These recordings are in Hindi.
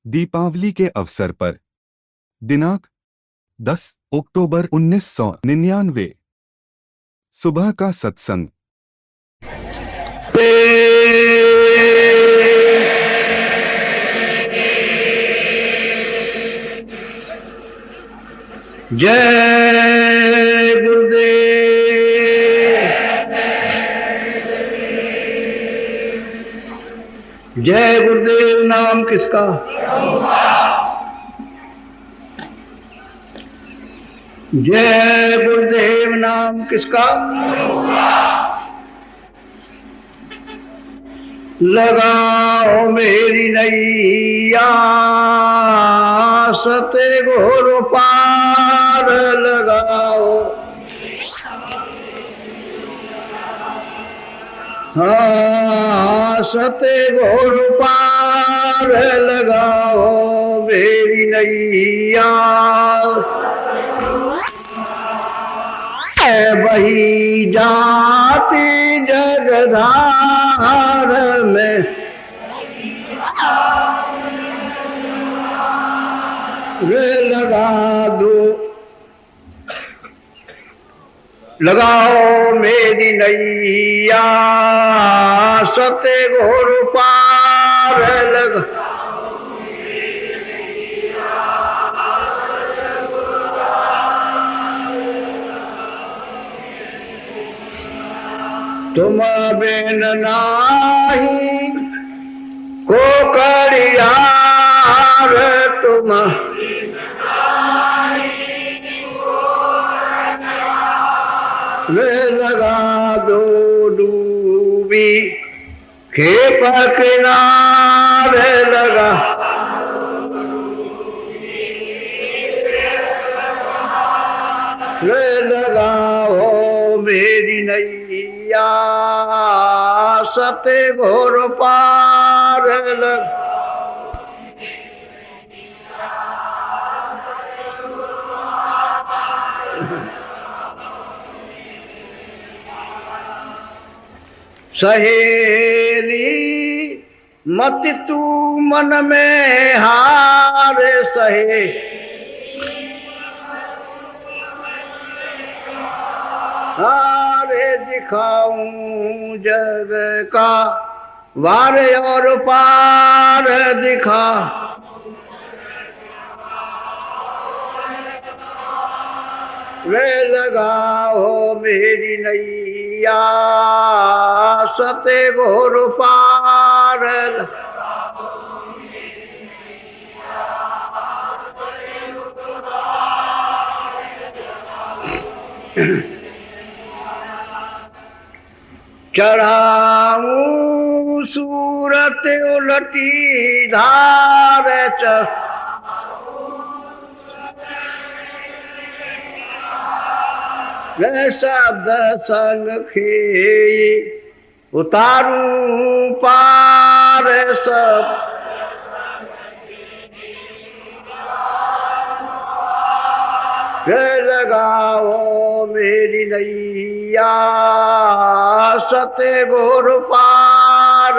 दीपावली के अवसर पर दिनांक 10 अक्टूबर 1999 सुबह का सत्संग। जय गुरुदेव, जय गुरुदेव। नाम किसका? जय गुरुदेव। नाम किसका? लगाओ मेरी नैया सते घोर पार लगाओ। हाँ, सते घोर पार लगाओ मेरी नैया। बही जाती जगधार में वे लगा दो, लगाओ मेरी नैया सते घोर पार लगा। तुम बिन नाही को करियार, तुम वे लगा दो डूबी खेप किनारे लगा। वे लगाओ मेरी नैया सते घोर पार लग। सहेली मत तू मन में हारे, सहे हारे दिखाऊं जग का वार और पार दिखा। वे लगाओ मेरी नैया सते घोर पार। चढ़ाऊं सूरत उलटी धार, शब्द संग खे उतारूं पार सब। लगाओ मेरी नैया सते घोर पार।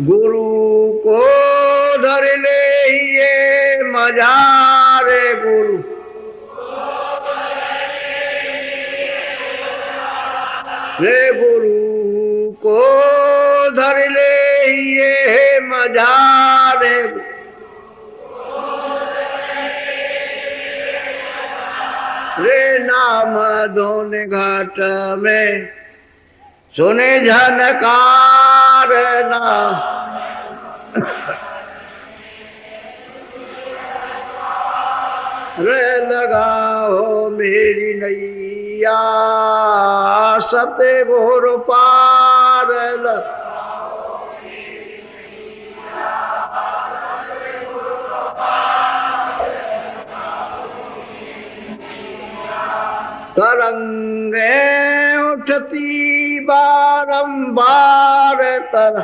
गुरु को धर ले ये मजारे, गुरु रे गुरु को धर ले ये मजारे। रे नाम धोने घाट में सुने झनकार ना। रे लगाओ मेरी नैया सते घोर पार लग। तरंगे उठती बारंबार तर,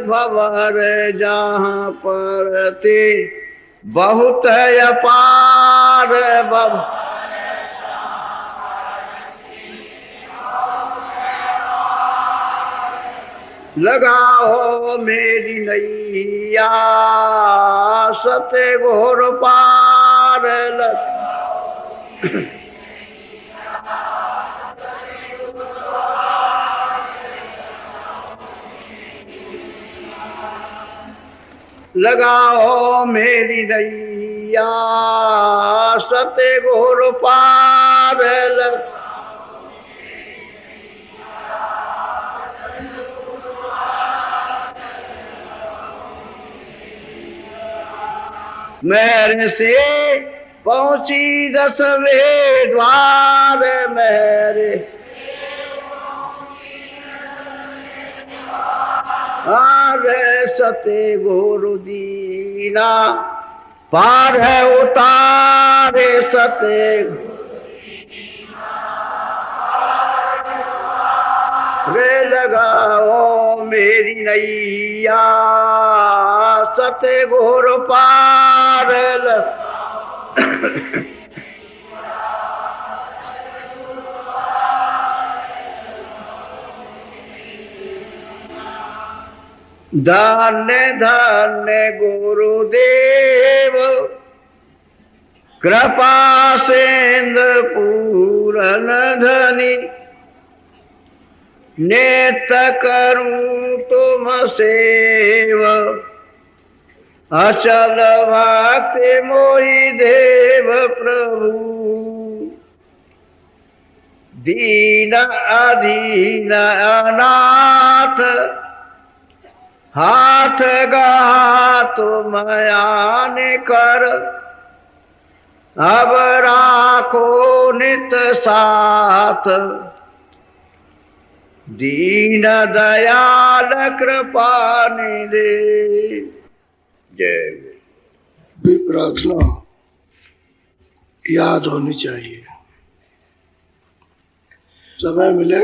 भवर जहाँ पर थे बहुत अपार बब लगाओ मेरी नैया सत्य घोर पार लगाओ मेरी नैया सत्य घोर पार मेरे से पहुंची 10वें द्वार मेरे आरे सते गुरु दीना पार है उतारे सते रे लगाओ मेरी नैया सते घोर पार धन्य धन्य गुरुदेव कृपा सेंद पूरन धनी नेत करूं तुम सेव अचल भक्ति मोहि देव प्रभु दीन अधीन अनाथ हाथ गा तुम आन कर अब राखो नित साथ दीन दयाल कृपा निधे जय। भी प्रार्थना याद होनी चाहिए। समय मिले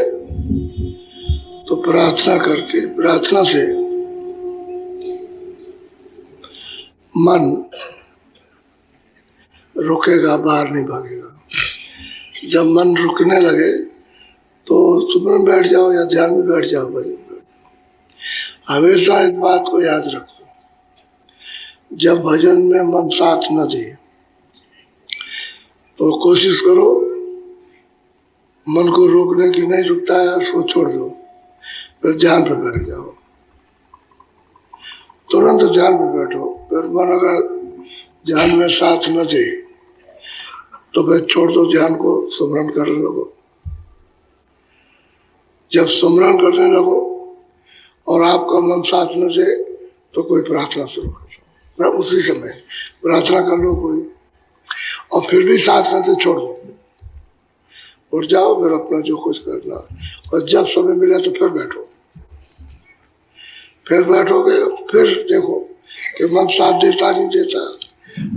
तो प्रार्थना करके, प्रार्थना से मन रुकेगा, बाहर नहीं भागेगा। जब मन रुकने लगे तो सुबह बैठ जाओ या ध्यान में बैठ जाओ। भाई हमेशा इस बात को याद रखो, जब भजन में मन साथ न दे तो कोशिश करो मन को रोकने की। नहीं रुकता है उसको छोड़ दो, फिर ध्यान पे बैठ जाओ। तुरंत ध्यान पे बैठो। फिर मन अगर ध्यान में साथ न दे तो फिर छोड़ दो ध्यान को, सुमरन करने लगो। जब सुमरन करने लगो और आपका मन साथ न दे तो कोई प्रार्थना शुरू कर लो। उसी समय प्रार्थना कर लो कोई, और फिर भी साथ न दे छोड़ दो, उठ जाओ, फिर अपना जो कुछ करना। और जब समय मिले तो फिर बैठो। फिर बैठोगे, फिर देखो कि मन साथ देता नहीं देता।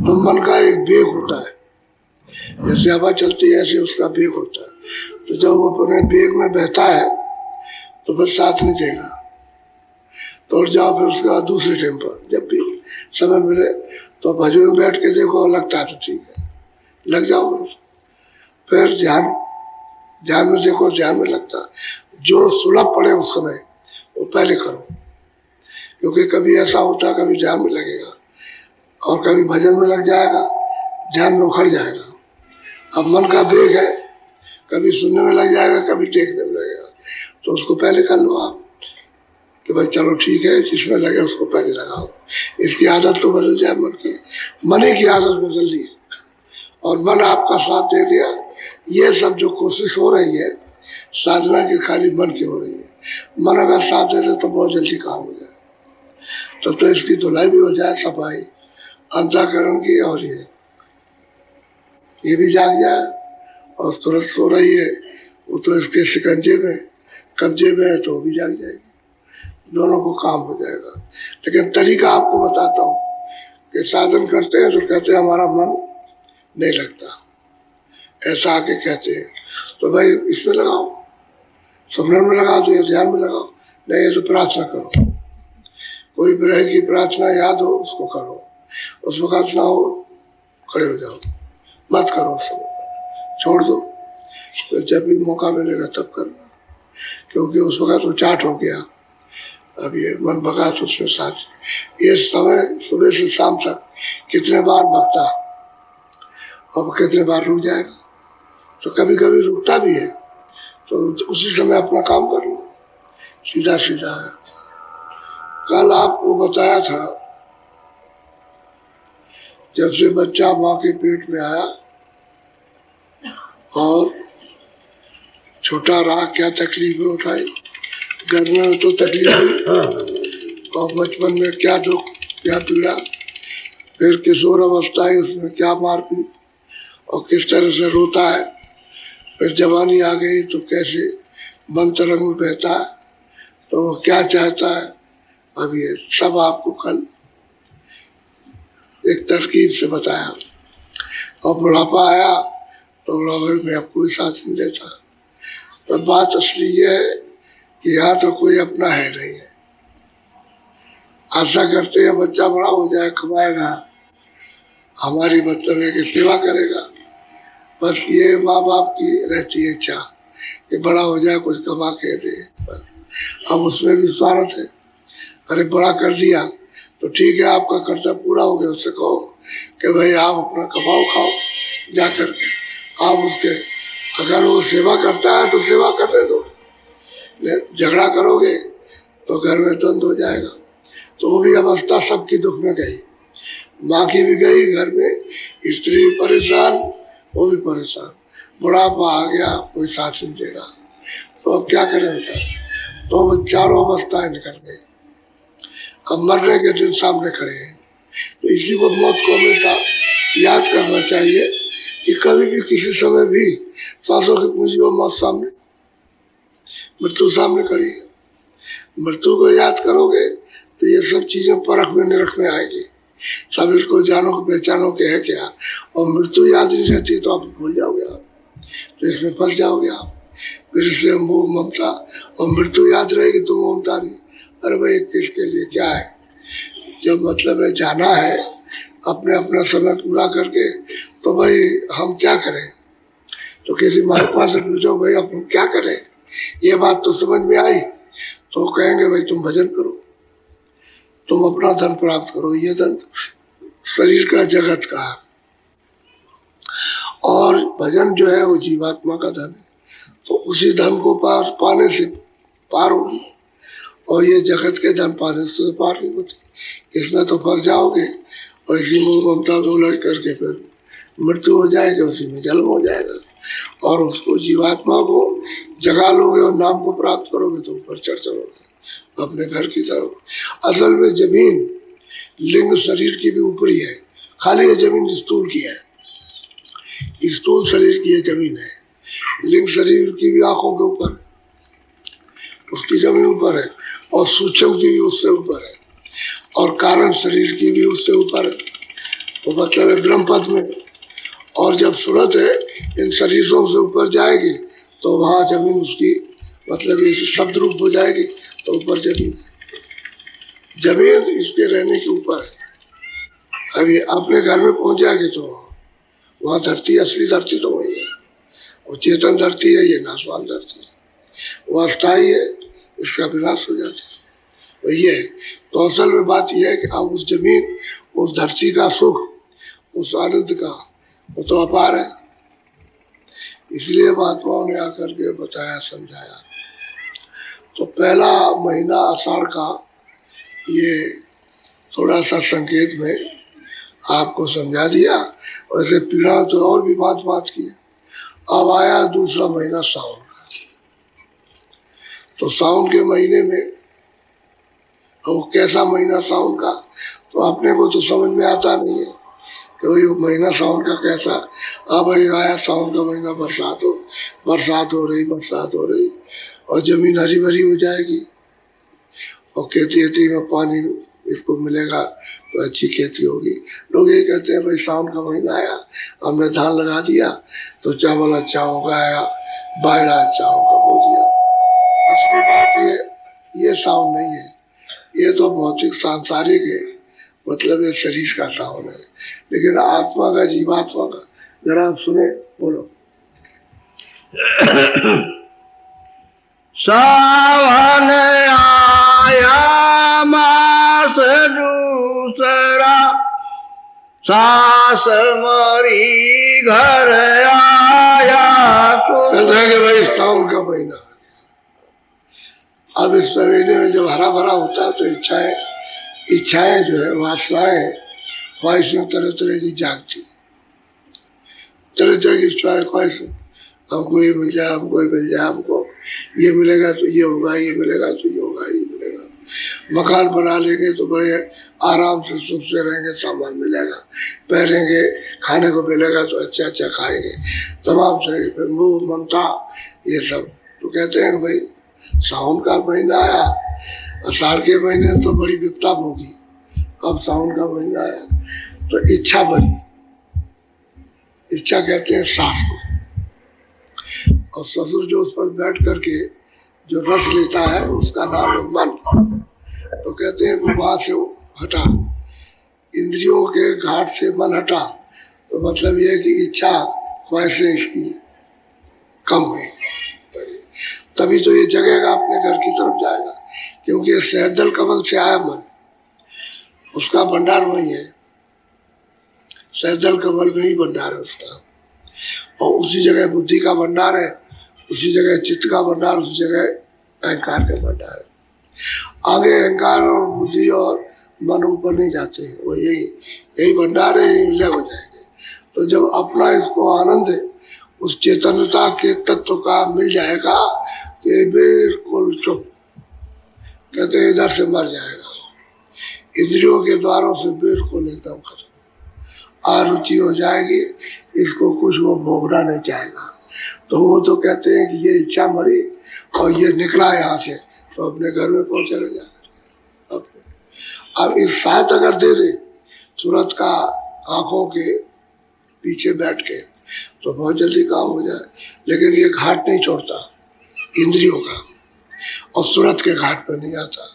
तो मन का एक वेग होता है, जैसे हवा चलती है ऐसे उसका वेग होता है। तो जब वो अपने वेग में बहता है तो फिर साथ नहीं देगा, तो उठ जाओ। फिर उसके बाद दूसरे टाइम पर जब भी समय मिले तो भजन में बैठ के देखो, लगता है तो ठीक है, लग जाओ। फिर ध्यान में देखो, ध्यान में लगता जो सुलभ पड़े उस समय वो पहले करो। क्योंकि कभी ऐसा होता है कभी ध्यान में लगेगा और कभी भजन में लग जाएगा, ध्यान में उखड़ जाएगा। अब मन का वेग है, कभी सुनने में लग जाएगा, कभी देखने में लगेगा। तो उसको पहले कर लो आप कि भाई चलो ठीक है, जिसमें लगे उसको पहले लगाओ। इसकी आदत तो बदल जाए मन की। मन की आदत बदल दी और मन आपका साथ दे दिया। ये सब जो कोशिश हो रही है साधना की खाली मन की हो रही है। मन अगर साथ दे दे तो बहुत जल्दी काम हो जाए। तो इसकी धुलाई भी हो जाए, सफाई अंतःकरण की। और ये भी जाग जाए और तुरंत सो रही है वो तो इसके शिकंजे में कब्जे में है तो वो भी जाग जाएगी। दोनों को काम हो जाएगा। लेकिन तरीका आपको बताता हूँ कि साधन करते हैं तो कहते हैं हमारा मन नहीं लगता, ऐसा आके कहते हैं। तो भाई इसमें लगाओ, सुमरन में लगाओ, तो या ध्यान में लगाओ, नहीं तो प्रार्थना करो। कोई ग्रह की प्रार्थना याद हो उसको करो, उस वक्त ना हो खड़े हो जाओ, मत करो उस समय, छोड़ दो। तो जब भी मौका मिलेगा तब करना, क्योंकि उस वक्त वो चाट हो गया। अब ये मन भगा तो उसमें साथ ये समय सुबह से शाम तक कितने बार भगता और कितने बार रुक जाएगा। तो कभी कभी रुकता भी है, तो उसी समय अपना काम कर लो, सीधा सीधा है। कल आपको बताया था, जब से बच्चा माँ के पेट में आया और छोटा रहा क्या तकलीफें उठाई, घर में तो तकलीफ हुई और बचपन में क्या दुख क्या पीड़ा, फिर किशोर अवस्था है उसमें क्या मारपीट और किस तरह से रोता है, फिर जवानी आ गई तो कैसे मन तरंग में बहता है, तो वो क्या चाहता है। अब ये सब आपको कल एक तरकीब से बताया। और बुढ़ापा आया तो बुढ़ापे में अब कोई साथ नहीं देता। तो बात असली ये है कि यहाँ तो कोई अपना है नहीं है। आशा करते हैं बच्चा बड़ा हो जाए, कमाएगा, हमारी मतलब है कि सेवा करेगा। बस ये माँ बाप की रहती है इच्छा कि बड़ा हो जाए कुछ कमा के दे। अब उसमें भी स्वार्थ है। अरे बड़ा कर दिया तो ठीक है, आपका कर्तव्य पूरा हो गया, उससे कहो कि भाई आप अपना कमाओ खाओ जाकर के। आप उसके अगर वो सेवा करता है तो सेवा करने दो, झगड़ा करोगे तो घर में द्वंद्व हो जाएगा। तो वो भी अवस्था सबकी दुख में गई, माँ की भी गई, घर में स्त्री परेशान, वो भी परेशान, बुढ़ापा आ गया, कोई साथ नहीं देगा। तो अब क्या करें सर? तो वो चारों अवस्थाएं निकल गई। अब मरने के दिन सामने खड़े हैं। तो इसी को मौत को हमेशा याद करना चाहिए कि कभी भी किसी समय भी सांसों की पूंजी हो, मौत सामने, मृत्यु सामने खड़ी है। मृत्यु को याद करोगे तो ये सब चीजें परख में निरख में आएगी। सब इसको जानो पहचानो के है क्या। और मृत्यु याद नहीं रहती तो आप भूल जाओगे, आप तो इसमें फंस जाओगे आप। फिर इससे मोह ममता, और मृत्यु याद रहेगी तो ममता नहीं। अरे भाई किसके लिए क्या है, जब मतलब है जाना है अपने अपना समय पूरा करके, तो भाई हम क्या करें। तो किसी महात्मा से पूछो भाई अब हम क्या करें, ये बात तो समझ में आई, तो कहेंगे भाई तुम भजन करो, तुम अपना धन प्राप्त करो। ये धन शरीर का, जगत का, और भजन जो है वो जीवात्मा का धन है। तो उसी धन को पाने से पार होगी, और ये जगत के धन पाने से पार नहीं होती। इसमें तो फंस जाओगे और इसी मोह ममता में उलझ करके फिर मृत्यु हो जाएगी, उसी में जन्म हो जाएगा। और उसको जीवात्मा को जगा लोगे और नाम को प्राप्त करोगे तो ऊपर चढ़ चलोगे अपने घर की तरफ। असल में जमीन लिंग शरीर की भी ऊपरी है, खाली ये जमीन स्थूल की है, स्थूल शरीर की ये जमीन है। लिंग शरीर की भी आंखों के ऊपर है, उसकी जमीन ऊपर है, और सूक्ष्म की भी उससे ऊपर है, और कारण शरीर की भी उससे ऊपर है। तो मतलब है ब्रह्म पद में। और जब सूरत है इन शरीरों से ऊपर जाएगी तो वहां जमीन उसकी मतलब ये शब्द रूप हो जाएगी, तो ऊपर जमीन, जमीन इसके रहने के ऊपर है। अभी अपने घर में पहुंच जाएगी तो वहां धरती, असली धरती तो वही है, वो चेतन धरती है, ये नाशवान धरती है। वो अस्थायी है, इसका विनाश हो जाता है, तो ये है। तो असल में बात यह है कि आप उस जमीन, उस धरती का सुख, उस आनंद का, वो तो अपार है। इसलिए महात्माओं ने आकर के बताया, समझाया। तो पहला महीना आषाढ़ का ये थोड़ा सा संकेत में आपको समझा दिया। वैसे पीड़ा तो और भी बात की। अब आया दूसरा महीना सावन का। तो सावन के महीने में, वो कैसा महीना सावन का, तो अपने को तो समझ में आता नहीं है कि वही महीना सावन का कैसा। अब आया सावन का महीना, बरसात हो रही और जमीन हरी भरी हो जाएगी, और खेती में पानी इसको मिलेगा तो अच्छी खेती होगी। लोग ये कहते हैं भाई सावन का महीना आया, हमने धान लगा दिया तो चावल अच्छा होगा, आया बाजरा अच्छा होगा, बो दिया। असली बात ये सावन नहीं है, ये तो भौतिक सांसारिक है, मतलब ये शरीर का सावन है, लेकिन आत्मा का, जीवात्मा का जरा आप सुने, बोलो। सावन आया मास दूसरा, सास मरी घर आया। कहते हैं कि भाई सावन का महीना, अब इस महीने में जब हरा भरा होता है तो इच्छाएं जो है, वासनाएं, ख्वाहिशें तरह तरह की जागती, तरह तरह की ख्वाहिशें, हमको ये मिल जाए, हमको ये मिल जाए, हमको ये मिलेगा तो ये होगा, ये मिलेगा तो ये होगा, ये मिलेगा, मकान बना लेंगे तो बड़े आराम से सुख से रहेंगे, सामान मिलेगा, पहनेंगे, खाने को मिलेगा तो अच्छा अच्छा खाएंगे, तमाम तरह के मोह ममता ये सब। तो कहते हैं भाई सावन का महीना आया, आषाढ़ के महीने में तो बड़ी विपदा होगी, अब सावन का महीना आया तो इच्छा बनी। इच्छा कहते हैं सास को, और ससुर जो उस पर बैठ करके जो रस लेता है उसका नाम है मन। तो कहते हैं वहां से हटा, इंद्रियों के घाट से मन हटा, तो मतलब यह है कि इच्छा ख्वाहिशें इसकी कम हुई, तभी तो ये जगेगा, अपने घर की तरफ जाएगा, क्योंकि ये सहदल कमल से आया मन, उसका भंडार वही है, सहदल कमल में ही भंडार है उसका, और उसी जगह बुद्धि का भंडार है, उसी जगह चित्त का भंडार, उसी जगह अहंकार का भंडार है। आगे अहंकार और बुद्धि और मन ऊपर नहीं जाते हैं, वो यही भंडार है, यही विलय हो जाएंगे। तो जब अपना इसको आनंद है उस चेतनता के तत्व का मिल जाएगा तो ये बिल्कुल चुप, कहते हैं इधर से मर जाएगा, इंद्रियों के द्वारों से बिल्कुल एकदम खत्म, आरुचि हो जाएगी, इसको कुछ वो भोगना नहीं चाहेगा। तो वो तो कहते हैं कि ये इच्छा मरी और ये निकला यहाँ से, तो अपने घर में पहुंचे रह जाएगा। अब इस साथ अगर दे दे सूरत का आंखों के पीछे बैठ के तो बहुत जल्दी काम हो जाए, लेकिन ये घाट नहीं छोड़ता इंद्रियों का, और सूरत के घाट पर नहीं आता,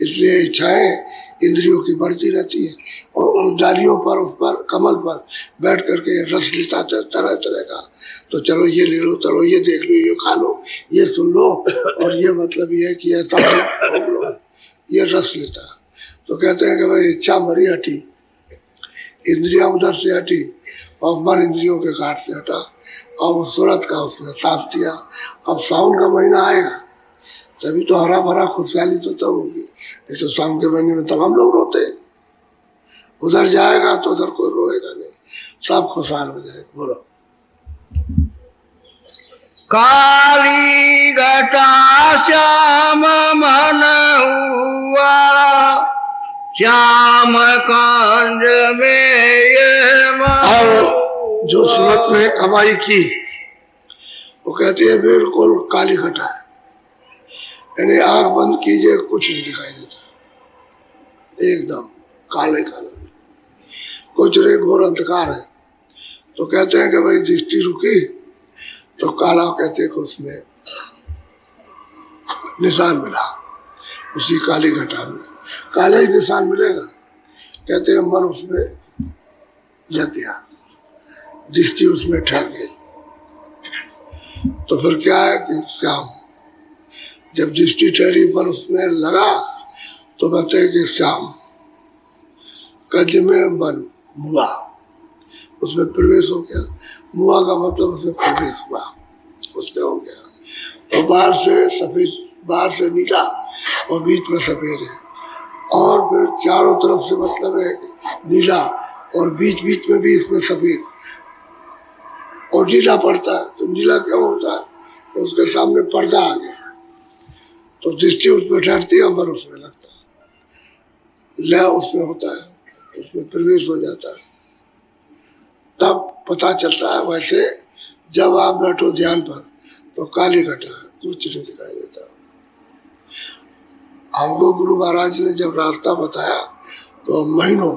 इसलिए इच्छाएं इंद्रियों की बढ़ती रहती है, और उन डालियों पर, उस पर, कमल पर बैठ करके रस लेता तरह तरह का, तो चलो ये ले लो, चलो ये देख लो, ये खा लो, ये सुन लो, और ये मतलब ये है कि ऐसा लो, ये रस लेता। तो कहते हैं कि भाई इच्छा मरी, हटी, इंद्रियां उधर से हटी, और मन इंद्रियों के घाट से हटा, और उस सूरत का उसने साफ दिया। अब सावन का महीना आएगा तभी तो हरा भरा खुशहाली तो तब होगी, नहीं तो सावन के महीने में तमाम लोग रोते हैं, उधर जाएगा तो उधर कोई रोएगा नहीं, सब खुशहाल हो जाएगा। बोलो। काली घटा श्याम मन हुआ, श्याम कांज में ये और जो सूरत में कमाई की वो कहते हैं बिल्कुल काली घटा है, यानी आंख बंद कीजिए कुछ नहीं दिखाई देता, एकदम काले काले, कुछ रे घोर अंधकार है। तो कहते हैं कि भाई दृष्टि रुकी तो काला, कहते हैं कि उसमें निशान मिला, उसी काली घटा में काला ही निशान मिलेगा। कहते हैं मन उसमें जग गया, दृष्टि उसमें ठहर गई, तो फिर क्या है कि श्याम, जब दृष्टि ठहरी मन उसमें लगा तो कहते हैं कि श्याम, कज में मन मुआ, उसमें प्रवेश हो गया, मुआ का मतलब उसमें प्रवेश हुआ, उसमें हो गया, तो बाहर से सफेद, बाहर से नीला और बीच में सफेद है, और फिर चारों तरफ से मतलब है नीला, और बीच बीच में भी इसमें सफेद, और नीला पड़ता है। तो नीला क्या होता है, तो उसके सामने पर्दा आ गया, तो दृष्टि उसमें ठहरती है, मन उसमें लगता है, लय उसमें होता है, उसमें प्रवेश हो जाता है, तब पता चलता है। वैसे जब आप बैठो ध्यान पर तो काली घटा है, कुछ नहीं दिखाई देता। हमको गुरु महाराज ने जब रास्ता बताया तो महीनों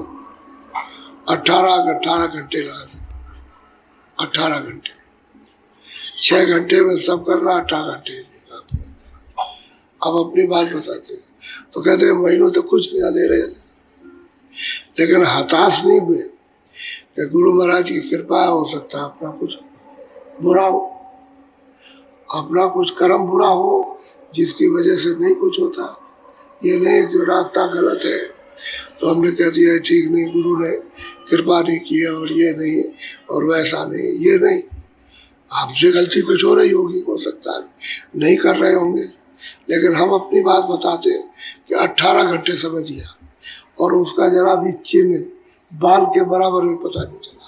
18 घंटे लगा, 18 घंटे, 6 घंटे में सब करना, 18 घंटे। अब अपनी बात बताते हैं, तो कहते हैं महीनों तक कुछ नहीं दे रहे, लेकिन हताश नहीं हुए कि गुरु महाराज की कृपा हो सकता है अपना कुछ बुरा हो, अपना कुछ कर्म बुरा हो जिसकी वजह से नहीं कुछ होता। ये नहीं जो रास्ता गलत है तो हमने कह दिया ठीक नहीं, गुरु ने कृपा नहीं किया और ये नहीं और वैसा नहीं, ये नहीं। आपसे गलती कुछ हो रही होगी, हो सकता है नहीं कर रहे होंगे, लेकिन हम अपनी बात बताते कि 18 घंटे समय दिया और उसका जरा भी चिन्ह बाल के बराबर भी पता नहीं चला,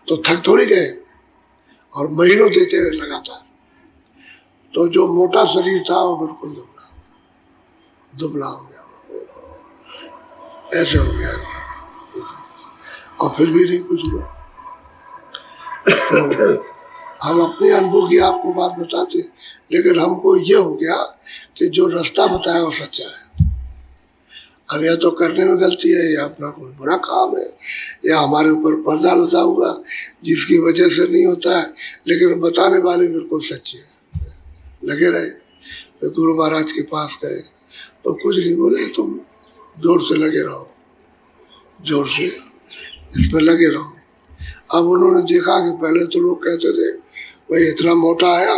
तो थक थोड़ी गए और महीनों देते रहे लगातार। तो जो मोटा शरीर था वो बिल्कुल दुबला हो गया, ऐसे हो गया और फिर भी नहीं कुछ हुआ। हम अपने अनुभव की आपको बात बताते, लेकिन हमको ये हो गया कि जो रास्ता बताया वो सच्चा है। अब या तो करने में गलती है या अपना कोई बुरा काम है या हमारे ऊपर पर्दा लगा हुआ जिसकी वजह से नहीं होता है, लेकिन बताने वाले बिल्कुल सच्चे हैं। लगे रहे, तो गुरु महाराज के पास गए तो कुछ नहीं बोले, तुम जोर से लगे रहो, जोर से इसमें लगे रहो। अब उन्होंने देखा कि पहले तो लोग कहते थे भाई इतना मोटा आया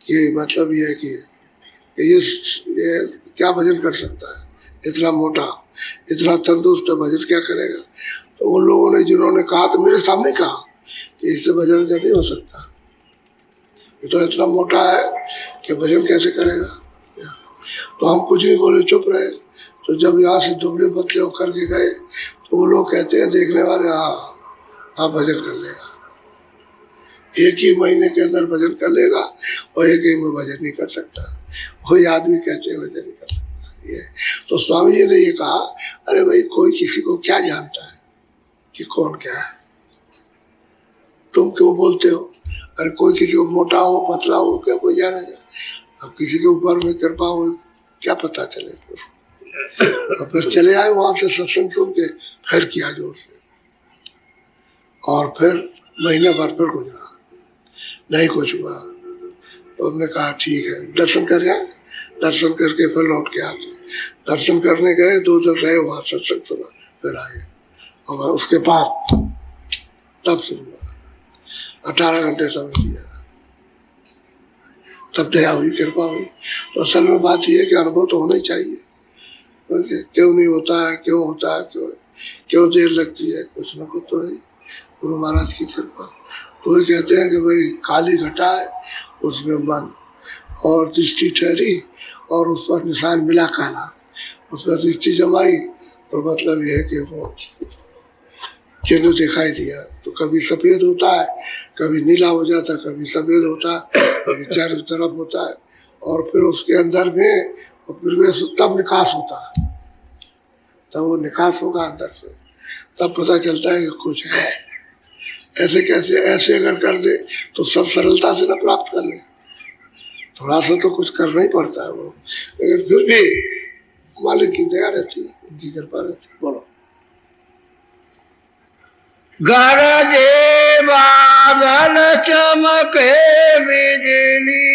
कि मतलब ये है कि ये क्या भजन कर सकता है, इतना मोटा इतना तंदुरुस्त भजन क्या करेगा। तो उन लोगों ने जिन्होंने कहा तो मेरे सामने कहा कि इससे भजन क्या नहीं हो सकता, ये तो इतना मोटा है कि भजन कैसे करेगा। तो हम कुछ नहीं बोले, चुप रहे। तो जब यहाँ से दुबले पतले होकर के गए तो वो लोग कहते हैं देखने वाले, हाँ भजन कर लेगा, एक ही महीने के अंदर भजन कर लेगा और एक ही में भजन नहीं कर सकता। कोई आदमी कहते हैं भजन नहीं कर सकता ये। तो स्वामी जी ने ये कहा, अरे भाई कोई किसी को क्या जानता है कि कौन क्या है, तुम क्यों बोलते हो। अरे कोई किसी को मोटा हो पतला हो क्या कोई जानेगा, अब किसी के ऊपर में कृपा हो क्या पता चले। और फिर चले आए वहां से सत्संग सुन के, फिर किया जोर से और फिर महीने भर फिर गुजरा, नहीं कुछ हुआ। तो हमने कहा ठीक है दर्शन कर जाए, दर्शन करके फिर लौट के आते। दर्शन करने गए, 2 दिन रहे वहां, सत्संग सुना, फिर आए और उसके बाद तब शुरू हुआ। 18 घंटे समय दिया, तब दया हुई, कृपा हुई। तो असल में बात यह है कि अनुभव तो होना ही चाहिए, क्यों नहीं होता है, क्यों होता है, क्यों देर लगती है, कुछ ना कुछ तो है गुरु महाराज की कृपा। तो ये कहते हैं कि भाई काली घटा है, उसमें मन और दृष्टि ठहरी और उस पर निशान मिला काला, उस पर दृष्टि जमाई तो मतलब यह है कि वो चिन्ह दिखाई दिया। तो कभी सफेद होता है, कभी नीला हो जाता है, कभी सफेद होता है, कभी चारों तरफ होता है और फिर उसके अंदर में फिर में तब निकास होता है, तब वो निकास होगा अंदर से, तब पता चलता है कि कुछ है। ऐसे कैसे, ऐसे अगर कर दे तो सब सरलता से न प्राप्त कर ले, थोड़ा सा तो कुछ करना ही पड़ता है वो, लेकिन फिर भी मालिक की दया रहती है, उनकी कृपा रहती है। बोलो। गरजे बादल चमके बिजली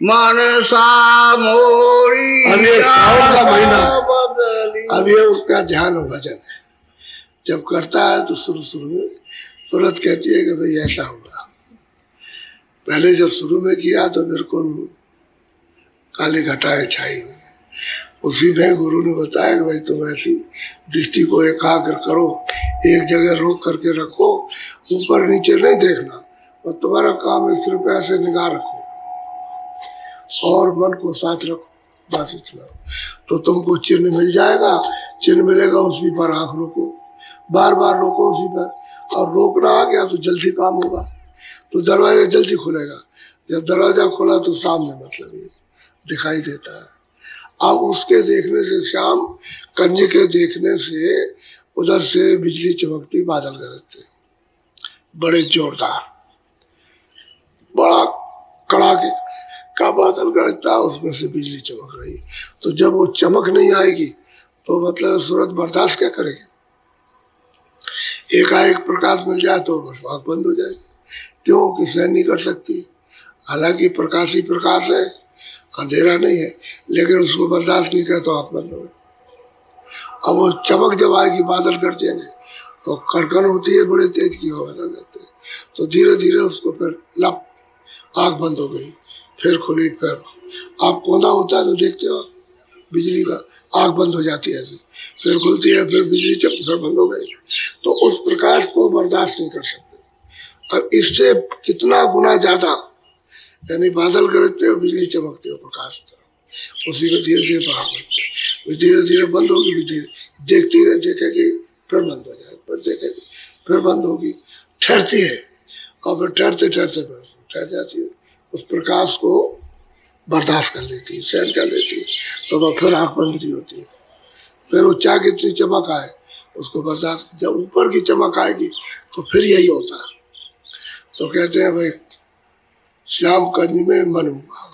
मनसा मोरी अब ये सावन का महीना, बदली। अब ये उसका ध्यान और भजन है। जब करता है तो शुरू में तुरंत कहती है कि भाई ऐसा होगा। पहले जब शुरू में किया तो बिल्कुल काली घटाएं छाई हुई, उसी में गुरु ने बताया कि भाई तुम ऐसी दृष्टि को एकाग्र करो, एक जगह रोक करके रखो, ऊपर नीचे नहीं देखना, और तुम्हारा काम है सिर्फ ऐसे निगाह रखो और मन को साथ रखो, बस इतना। तो तुमको चिन्ह मिल जाएगा, चिन्ह मिलेगा उसी पर आंख रोको, बार बार रोको उसी पर, और रोकना आ गया तो जल्दी काम होगा, तो दरवाजा जल्दी खुलेगा। जब दरवाजा खुला तो सामने मतलब ये दिखाई देता है। अब उसके देखने से, श्याम कन्या के देखने से उधर से बिजली चमकती, बादल गरजते बड़े जोरदार, बड़ा कड़ाके का बादल गरजता, उसमें से बिजली चमक रही। तो जब वो चमक नहीं आएगी तो मतलब सूरज बर्दाश्त क्या करेगी। एकाएक प्रकाश मिल जाए तो बस आँख बंद हो जाएगी, क्यों कि सहन नहीं कर सकती। हालांकि प्रकाश ही प्रकाश है, अंधेरा नहीं है, लेकिन उसको बर्दाश्त नहीं करता, आँख बंद हो गई। अब वो चमक जब आएगी, बादल गरजेंगे, तो कड़कन होती है, बड़े तेज की हवा लगती है, तो धीरे धीरे उसको फिर लप आँख बंद हो गई, फिर खुली, फिर आप कोंदा होता है तो देखते हो बिजली का, आँख बंद हो जाती है, फिर खुलती है, फिर बिजली फिर बंद हो गई। तो उस प्रकाश को बर्दाश्त नहीं कर सकते। अब इससे कितना गुना ज्यादा, यानी बादल गरजते हो, बिजली चमकते हो, प्रकाश उसी को धीरे धीरे बाहर बनते, धीरे धीरे बंद होगी, धीरे देखती रहे, देखेगी, फिर बंद हो जाएगी, फिर देखेगी, फिर बंद होगी, ठहरती है, और फिर ठहरते ठहरते ठहर जाती है, उस प्रकाश को बर्दाश्त कर लेती है, सहन कर लेती है, तो वह फिर आँख बंद नहीं होती है। फिर वो चाहे कितनी चमक आए उसको बर्दाश्त, जब ऊपर की चमक आएगी तो फिर यही होता है। तो कहते हैं भाई श्याम कंज में मन हुआ,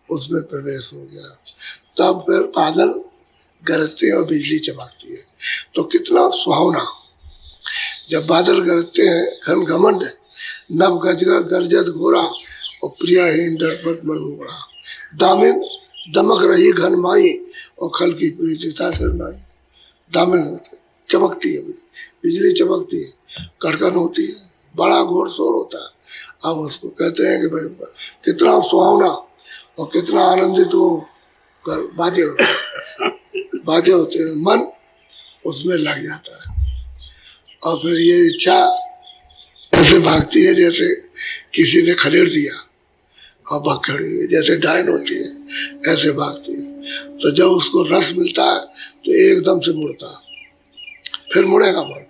उसमें प्रवेश हो गया, तब फिर बादल गरजते हैं और बिजली चमकती है। तो कितना सुहावना, जब बादल गरजते हैं, घन घमंड नव गजगा गरजत घोरा, और प्रियाहीन डरपत मन हुआ, दामिन दमक रही घन माई, और खल की प्रीतिता सिरनाई। दामिन चमकती है, बिजली चमकती है, कड़कन होती है, बड़ा घोर शोर होता है। अब उसको कहते हैं कि भाई कितना सुहावना और कितना आनंदित वो बाजे होते हैं, बाजे होते हैं, मन उसमें लग जाता है, और फिर ये इच्छा ऐसे भागती है जैसे किसी ने खदेड़ दिया और भाग खड़ी है, जैसे डायन होती है ऐसे भागती है। तो जब उसको रस मिलता है तो एकदम से मुड़ता है, फिर मुड़ेगा मन,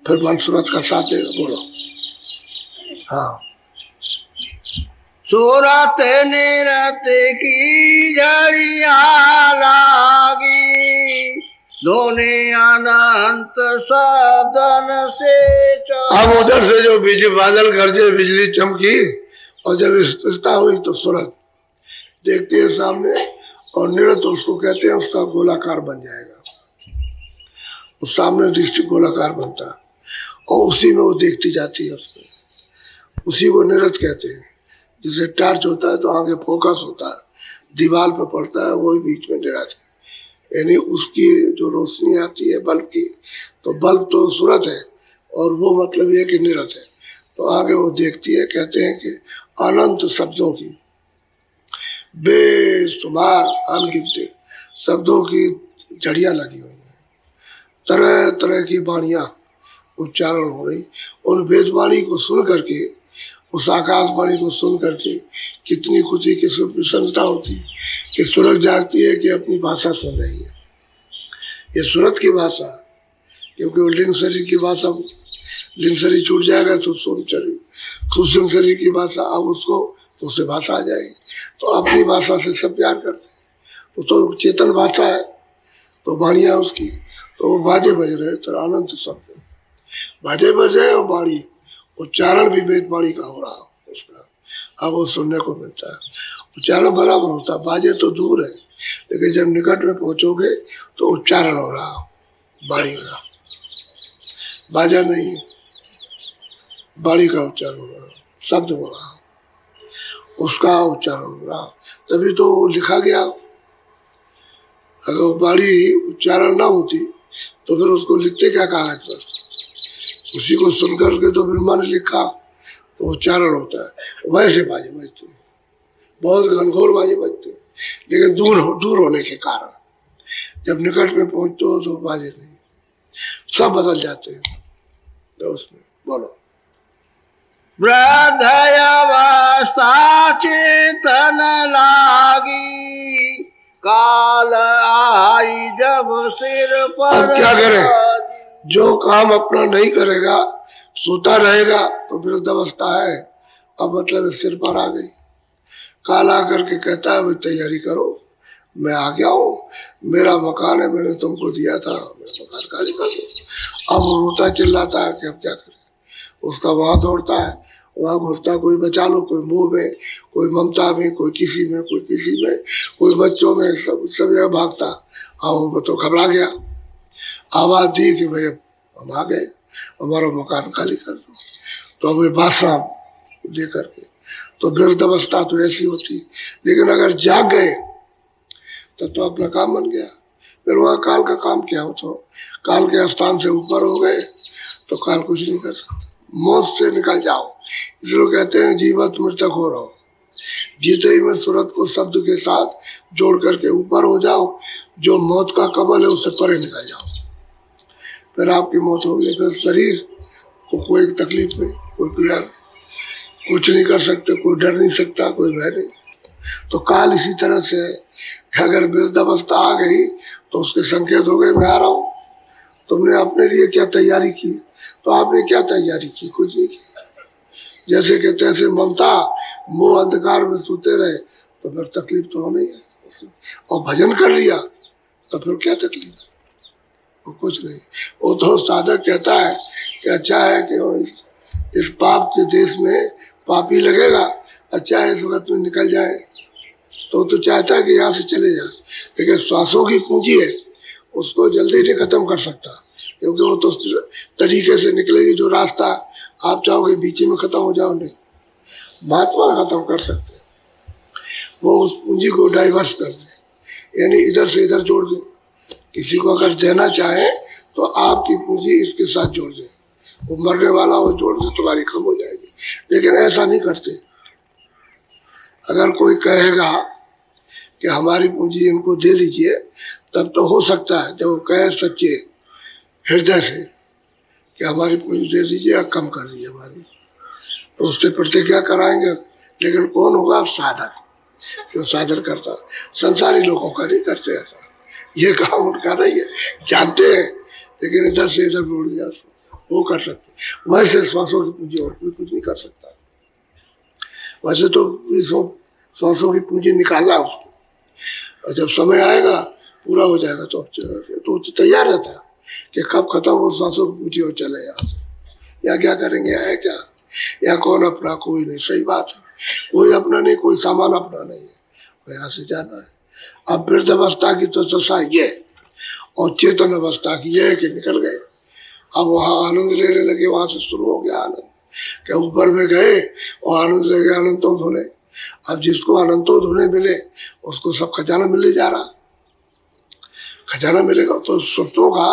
फिर मन सूरत का साथ देगा। बोलो हाँ। सूरत निरत की झड़िया लागी, दोने अनंत सदन से अब उधर से जो बिजली बादल गरजे, बिजली चमकी, और जब स्थिरता हुई तो सूरत देखते हैं सामने, और निरत उसको कहते हैं, उसका गोलाकार बन जाएगा, उस सामने दृष्टि गोलाकार बनता है, और उसी में वो देखती जाती है उसको, उसी को निरत कहते हैं। जैसे टार्च होता है तो आगे फोकस होता है, दीवार पे पड़ता है, वही बीच में निरत है, यानी उसकी जो रोशनी आती है बल्ब की, तो बल्ब तो सूरत है, और वो मतलब ये कि निरत है, तो आगे वो देखती है। कहते हैं कि अनंत शब्दों की, बेशुमार अनगिनत शब्दों की झड़ियाँ लगी हुई हैं, तरह तरह की वाणियाँ उच्चारण हो रही। उन वेदवाणी को सुन करके, उस आकाशवाणी को सुन करके कितनी खुशी की प्रसन्नता होती है कि सूरत जागती है कि अपनी भाषा सुन रही है। ये सूरत की भाषा, क्योंकि वो लिंग शरीर की भाषा, लिंग शरीर छूट जाएगा तो सूक्ष्म शरीर की भाषा, अब उसको तो उसे भाषा आ जाएगी। तो अपनी भाषा से सब प्यार करते हैं, वो तो चेतन भाषा है, तो वाणियाँ उसकी, तो वो बाजे बज रहे, तो अनंत शब्द बाजे बज रहे, और वाणी उच्चारण भी वेदवाणी का हो रहा उसका, अब वो सुनने को मिलता है। उच्चारण बराबर होता है, बाजे तो दूर है, लेकिन जब निकट में पहुंचोगे तो उच्चारण हो रहा वाणी का, बाजा नहीं, वाणी का उच्चारण हो रहा, शब्द हो रहा, उसका उच्चारण हो रहा, तभी तो लिखा गया। अगर वाणी उच्चारण ना होती तो फिर उसको लिखते क्या कागज पर, उसी को सुनकर के तो फिर मन लिखा, तो उच्चारण होता है। वैसे बाजे बजते हैं, बहुत घनघोर बाजे बजते हैं, लेकिन दूर होने के कारण, जब निकट में पहुंचते हो तो बाजे नहीं, सब बदल जाते हैं। तो उसमें बोलो वृद्धयावस्था चेतन लागी, काल आई जब सिर पर। अब क्या करें, जो काम अपना नहीं करेगा, सोता रहेगा, तो वृद्धावस्था है। अब मतलब सिर पर आ गई, काल आकर के कहता है भाई तैयारी करो, मैं आ गया हूँ, मेरा मकान है, मैंने तुमको दिया था, मेरा मकान खाली कर दो। अब रोता चिल्लाता है कि अब क्या करे, उसका वहां दौड़ता है, वहां घुसता, कोई बचा लो, कोई मुंह में, कोई ममता में, कोई किसी में, कोई किसी में, कोई बच्चों में, सब जगह भागता। अब वो तो घबरा गया, आवाज दी कि भाई हम आ गए, हमारा मकान खाली कर दो। तो अब ये बादशाह लेकर के, तो तो वृद्ध अवस्था तो ऐसी होती, लेकिन अगर जाग गए तो अपना काम बन गया। फिर वहाँ काल का काम क्या हो, तो काल के स्थान से ऊपर हो गए तो काल कुछ नहीं कर सकता। मौत से निकल जाओ, इसलिए कहते हैं जीवत मृतक हो रहो। जीते ही में सूरत को शब्द के साथ जोड़ करके ऊपर हो जाओ, जो मौत का कबल है उससे परे निकल जाओ, फिर आपकी मौत हो गई। फिर शरीर को कोई तकलीफ नहीं, कोई पीड़ा नहीं, कुछ नहीं कर सकते, कोई डर नहीं सकता, कोई भय नहीं। तो काल इसी तरह से अगर वृद्ध अवस्था आ गई तो उसके संकेत हो गए मैं आ रहा हूँ। तुमने अपने लिए क्या तैयारी की, तो आपने क्या तैयारी की, कुछ नहीं की। जैसे कि तैसे ममता मोह अंधकार में सोते रहे तो फिर तकलीफ तो होनी है। और भजन कर लिया तो फिर क्या तकलीफ, वो कुछ नहीं। वो तो साधक कहता है कि अच्छा है कि इस पाप के देश में पापी लगेगा, अच्छा है इस वक्त में निकल जाए, तो चाहता है कि यहाँ से चले जाए। लेकिन श्वासों की पूंजी है, उसको जल्दी नहीं खत्म कर सकता, क्योंकि वो तो तरीके से निकलेगी जो रास्ता आप चाहोगे बीच में खत्म हो जाओ, नहीं, महात्मा खत्म कर सकते, वो उस पूंजी को डाइवर्स कर दे, यानी इधर से इधर जोड़ दे। किसी को अगर देना चाहे तो आपकी पूंजी इसके साथ जोड़ दे, वो मरने वाला हो जोड़ दे, तुम्हारी कम हो जाएगी। लेकिन ऐसा नहीं करते। अगर कोई कहेगा कि हमारी पूंजी इनको दे दीजिए, तब तो हो सकता है जब वो कहे सच्चे हृदय से कि हमारी पूंजी दे दीजिए या कम कर दीजिए हमारी, तो उससे प्रतिज्ञा कराएंगे। लेकिन कौन होगा, साधक, जो साधन करता। संसारी लोगों का नहीं करते ऐसा, ये काम उनका नहीं है, जानते हैं लेकिन इधर से इधर बोल दिया, वो कर सकते। वैसे श्वासों की पूंजी और कोई कुछ नहीं कर सकता। वैसे तो श्वासों की पूंजी निकालना उसको, और जब समय आएगा पूरा हो जाएगा तो तैयार रहता है कि कब खत्म हो श्वासों की पूंजी और चले यहाँ से। या क्या करेंगे, है क्या, या कौन अपना, कोई नहीं। सही बात है, कोई अपना नहीं, कोई सामान अपना नहीं है, यहाँ से जाना है। अब वृद्ध अवस्था की तो दशा ये, और चेतन अवस्था की ये है कि निकल गए। अब वहाँ आनंद लेने लगे, वहां से शुरू हो गया आनंद, कि ऊपर में गए और आनंद ले गए, अनंतों धोने। अब जिसको अनंतों धोने मिले उसको सब खजाना मिले जा रहा, खजाना मिलेगा तो स्वप्नों का,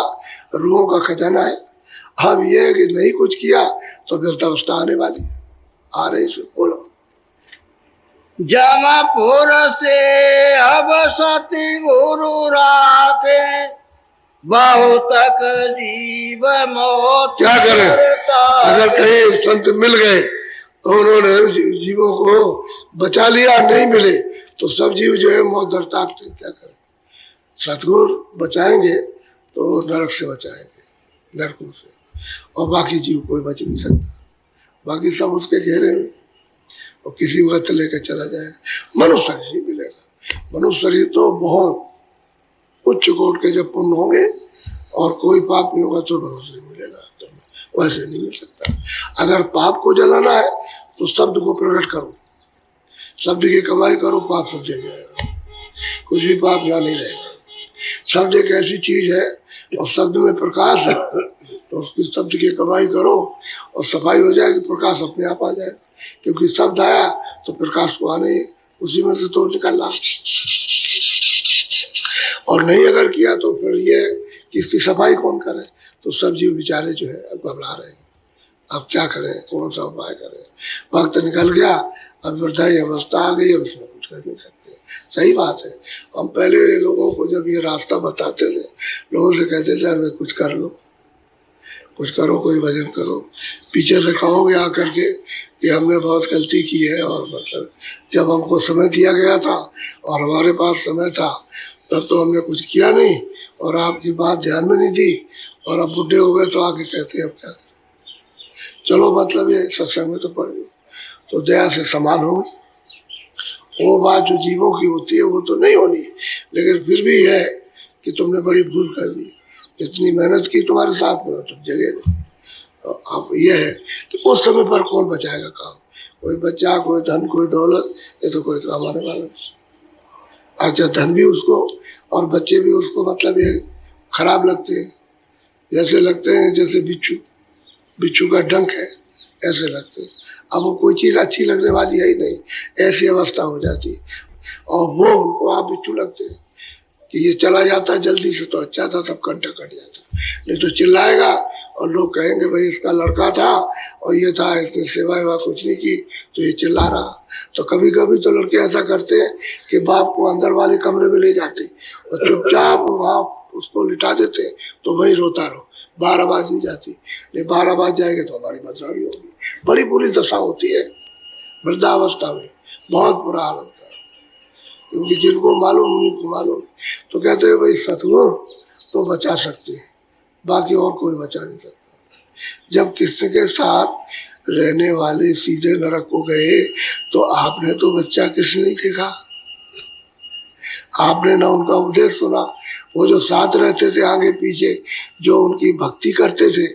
रूहों का खजाना है। अब ये है कि नहीं कुछ किया तो वृद्ध अवस्था आने वाली, आ रही से बोलो। जमपुर से अब सती गुरु राखे, बहुत जीव मौत क्या करें, अगर कहीं संत मिल गए तो उन्होंने जीवों को बचा लिया, नहीं मिले तो सब जीव जो है मौत डरता। क्या करें, सतगुरु बचाएंगे तो नरक से बचाएंगे, नरकों से, और बाकी जीव कोई बच नहीं सकता, बाकी सब उसके घेरे में, और किसी वक्त लेकर चला जाएगा। मनुष्य शरीर नहीं मिलेगा, मनुष्य शरीर तो बहुत उच्च कोट के जब पुण्य होंगे और कोई पाप नहीं होगा तो मनुष्य मिलेगा, वैसे नहीं मिल सकता। अगर पाप को जलाना है तो शब्द को प्रकट करो, शब्द की कमाई करो, पाप सब जल जाएगा, कुछ भी पाप यहाँ नहीं रहेगा। शब्द एक ऐसी चीज है, और शब्द में प्रकाश है, तो उसकी शब्द की कमाई करो और सफाई हो जाएगी, प्रकाश अपने आप आ जाएगा। क्योंकि शब्द आया तो प्रकाश को आने, उसी में से तो निकलना। और नहीं अगर किया तो फिर ये कि इसकी सफाई कौन करे, तो सब जीव बेचारे जो है घबरा रहे हैं, अब क्या करें, कौन सा उपाय करें। वक्त निकल गया, अब वृद्धाई अवस्था आ गई, उसमें कुछ कर नहीं सकते। सही बात है, हम पहले लोगों को जब ये रास्ता बताते थे, लोगों से कहते थे हमें कुछ कर लो, कुछ करो, कोई भजन करो। पीछे से कहोगे आकर के कि हमने बहुत गलती की है, और मतलब जब हमको समय दिया गया था और हमारे पास समय था तब तो हमने कुछ किया नहीं, और आपकी बात ध्यान में नहीं दी, और अब बुढ़े हो गए तो आके कहते हैं अब क्या करें। चलो मतलब ये सत्संग में तो पड़े, तो दया से समान होगी। वो बात जो जीवों की होती है वो तो नहीं होनी, लेकिन फिर भी है कि तुमने बड़ी भूल कर दी, इतनी मेहनत की तुम्हारे साथ में, तुम जगह नहीं। तो अब ये है कि उस समय पर कौन बचाएगा काम, कोई बच्चा, कोई धन, कोई दौलत, ये तो कोई काम आने वाला नहीं। अच्छा, धन भी उसको और बच्चे भी उसको मतलब ये खराब लगते हैं, जैसे लगते हैं जैसे बिच्छू का डंक है, ऐसे लगते हैं। अब वो कोई चीज अच्छी लगने वाली है ही नहीं, ऐसी अवस्था हो जाती है। और वो उनको आप बिच्छू लगते हैं कि ये चला जाता जल्दी से तो अच्छा था, सब कंटा कट जाता, नहीं तो चिल्लाएगा और लोग कहेंगे भाई इसका लड़का था और ये था, इसने सेवा वेवा कुछ नहीं की तो ये चिल्ला रहा। तो कभी कभी तो लड़के ऐसा करते हैं कि बाप को अंदर वाले कमरे में ले जाते और चुपचाप वहां उसको लिटा देते, तो वही रोता रहो, 12 बाज नहीं जाती, नहीं 12 बाज जाएंगे तो हमारी बदनामी होगी। बड़ी बुरी दशा होती है वृद्धावस्था में, बहुत बुरा हाल होता है, क्योंकि जिनको मालूम उन्हीं को मालूम। तो कहते हैं भाई सतगुरु तो बचा सकते हैं, बाकी और कोई बचा नहीं सकता। जब किसी के साथ रहने वाले सीधे नरक को गए तो आपने तो बच्चा किसी नहीं देखा, आपने ना उनका उपदेश सुना। वो जो साथ रहते थे आगे पीछे, जो उनकी भक्ति करते थे,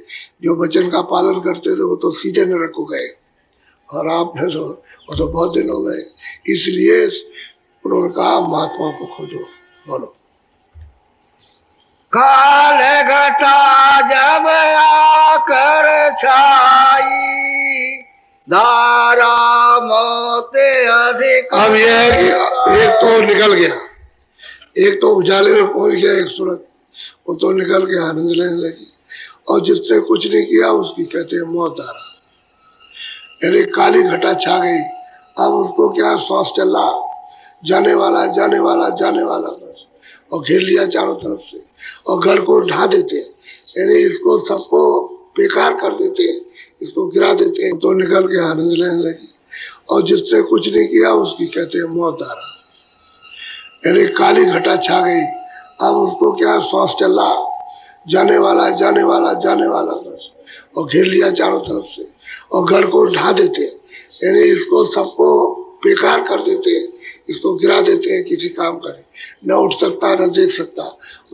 जो वचन का पालन करते थे, वो तो सीधे नरक को गए और आपने तो वो तो बहुत दिन हो गए। इसलिए उन्होंने कहा महात्मा को खोजो। बोलो। काल घटा जब आकर छाई, धारा मोते अधिक। अब ये है कि एक तो निकल गया, एक तो उजाले में पहुंच गया, एक सूरत, वो तो निकल के आनंद लेने लगी। और जिसने कुछ नहीं किया उसकी कहते हैं मौत धारा, यानी काली घटा छा गई। अब उसको क्या श्वास चल रहा, जाने वाला जाने वाला जाने वाला बस, और घेर लिया चारों तरफ से और घर को ढा देते हैं, यानी इसको सबको बेकार कर देते हैं, इसको गिरा देते हैं। तो निकल के आनंद लेने लगी। और जिसने कुछ नहीं किया उसकी कहते हैं मौत धारा, यानी काली घटा छा गई। अब उसको क्या श्वास चल रहा, जाने वाला जाने वाला जाने वाला बस, और घेर लिया चारों तरफ से और घर को ढा देते हैं, यानी इसको सबको बेकार कर देते हैं, इसको गिरा देते हैं, किसी काम करे, न उठ सकता न देख सकता,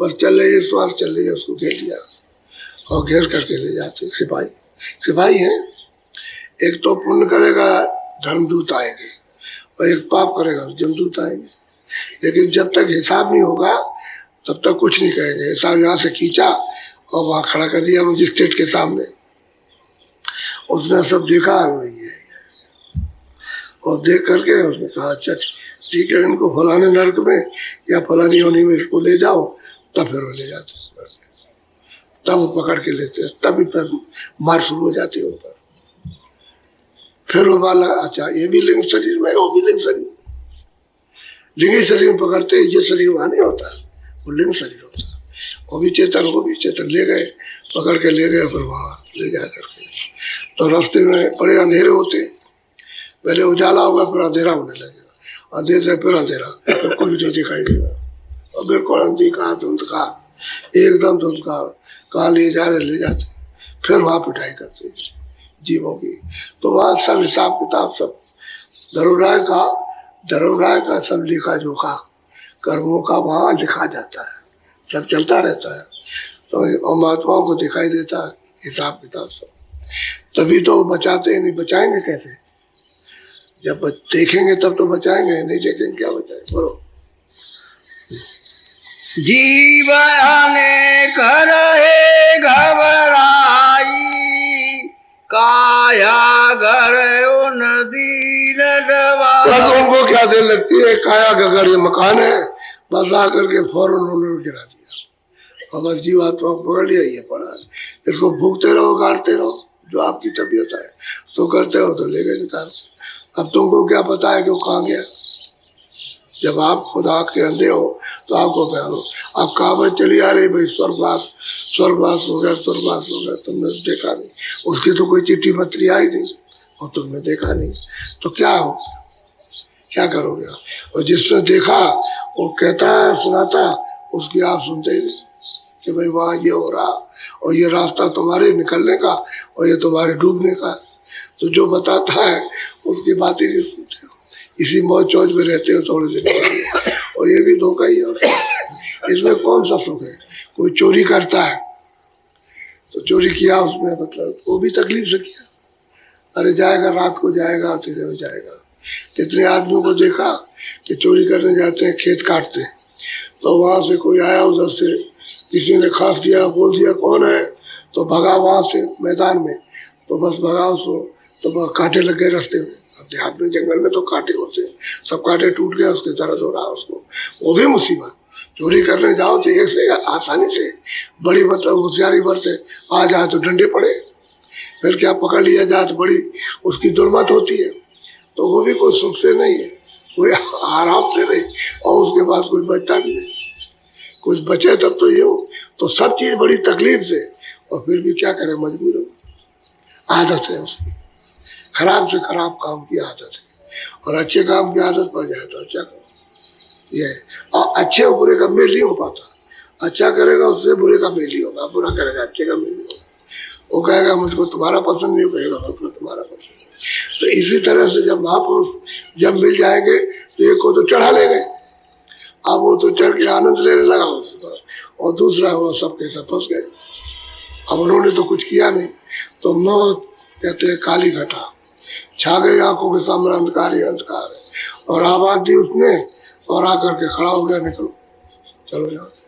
बस चल रही है, श्वास चल रही है, उसको घेर लिया और घेर करके ले जाते। सिपाही सिपाही है, एक तो पुण्य करेगा धर्मदूत आएंगे और एक पाप करेगा जमदूत आएंगे। लेकिन जब तक हिसाब नहीं होगा तब तक कुछ नहीं कहेंगे। हिसाब यहाँ से खींचा और वहां खड़ा कर दिया मजिस्ट्रेट के सामने, उसने सब देखा वही है, और देख करके उसने कहा अच्छा ठीक है, इनको फलाने नर्क में या फलानी योनि में इसको ले जाओ, तब फिर वो ले जाते, तब वो पकड़ के लेते हैं, तभी फिर मार शुरू हो जाती है ऊपर। फिर वो वाला अच्छा ये भी लिंग शरीर में, वो भी लिंग शरीर, लिंगी शरीर में पकड़ते, ये शरीर वहां नहीं होता, वो लिंग शरीर होता, वो भी चेतन ले गए, पकड़ के ले गए, फिर वहां ले जा करके। तो रास्ते में बड़े अंधेरे होते, पहले उजाला होगा फिर अंधेरा होने लगेगा, अंधेरे से फिर अंधेरा, फिर कुछ नहीं दिखाई देगा, और बिल्कुल अंधकार धुंधकार, एकदम धुंधकार, कहाँ ले जा रहे ले जाते, फिर वहां पिटाई करते जीवों की। तो वहां सब हिसाब किताब सब धर्मराय का सब लिखा जोखा कर्मों का वहां लिखा जाता है, सब चलता रहता है। तो और महात्माओं को दिखाई देता है हिसाब किताब सब, तभी तो बचाते हैं, नहीं बचाएंगे कैसे? जब देखेंगे तब तो बचाएंगे, नहीं देखेंगे क्या बचाएंगे? बोलो। जीवने करे घबराई, काया गढ़ दीन बस उनको क्या देर लगती है, काया गगर ये मकान है, बस ला करके फौरन उन्होंने गिरा दिया और बस जीवात्मा पकड़ लिया, ये पड़ा, इसको भूखते रहो गाड़ते रहो, जो आपकी तबीयत है तो करते हो तो ले गए निकाल। अब तुमको क्या पता है कि वो कहाँ गया? जब आप खुदा के अंधे हो तो आपको क्या हो, आप कहावत चली आ रही भाई स्वर्गवास हो गया, स्वर्गवास हो गया, तुमने देखा नहीं, उसकी तो कोई चिट्ठी पत्री आई नहीं और तुमने देखा नहीं, तो क्या हो, क्या करोगे? और जिसने देखा वो कहता है सुनाता, उसकी आप सुनते ही नहीं कि भाई वहाँ ये हो रहा और ये रास्ता तुम्हारे निकलने का और ये तुम्हारे डूबने का। तो जो बताता है उसकी बात ही नहीं सुनते हो, इसी मौज चौज में रहते हो थोड़े दिन, और ये भी धोखा ही है। इसमें कौन सा सुख है? कोई चोरी करता है तो चोरी किया, उसमें मतलब वो भी तकलीफ से किया, अरे जाएगा रात को जाएगा, तेरे हो जाएगा। कितने आदमियों को देखा कि चोरी करने जाते हैं, खेत काटते हैं, तो वहां से कोई आया, उधर से किसी ने खास दिया, बोल दिया कौन है, तो भगा वहां से मैदान में, तो बस भगा उसको, तो वह कांटे लग गए रास्ते में। अब देहात में जंगल में तो कांटे होते हैं, सब कांटे टूट गए, उसके दर्द हो रहा उसको, वो भी मुसीबत। चोरी करने जाओ तो एक से आसानी से, बड़ी मतलब होशियारी बरते, आ जाए तो डंडे पड़े, फिर क्या पकड़ लिया जाए तो बड़ी उसकी दुर्मत होती है। तो वो भी कोई सुख से नहीं है, कोई आराम से नहीं, और उसके बाद कोई बचता भी नहीं। कुछ बचे तब तो ये हो, तो सब चीज बड़ी तकलीफ से, और फिर भी क्या करें, मजबूर हो। आदत है उसकी, खराब से खराब काम की आदत है, और अच्छे काम की आदत पड़ जाए तो अच्छा करो, ये है। और अच्छे और बुरे का मेल नहीं हो पाता। अच्छा करेगा उससे बुरे का मेल ही होगा, बुरा करेगा अच्छे का मेल नहीं होगा। वो कहेगा मुझको तुम्हारा पसंद नहीं, कहेगा मुझको तुम्हारा पसंद नहीं। तो इसी तरह से जब महापुरुष जब मिल जाएंगे तो एक को तो चढ़ा ले गए, अब वो तो चढ़ के आनंद लेने लगा उसका, और दूसरा वो सबके साथ फंस गए। अब उन्होंने तो कुछ किया नहीं, तो मौत कहते हैं काली घटा छा गई आंखों के सामने, अंधकार ही अंधकार है, और आवाज दी उसने, और आकर के खड़ा हो गया, निकलो चलो यहाँ से।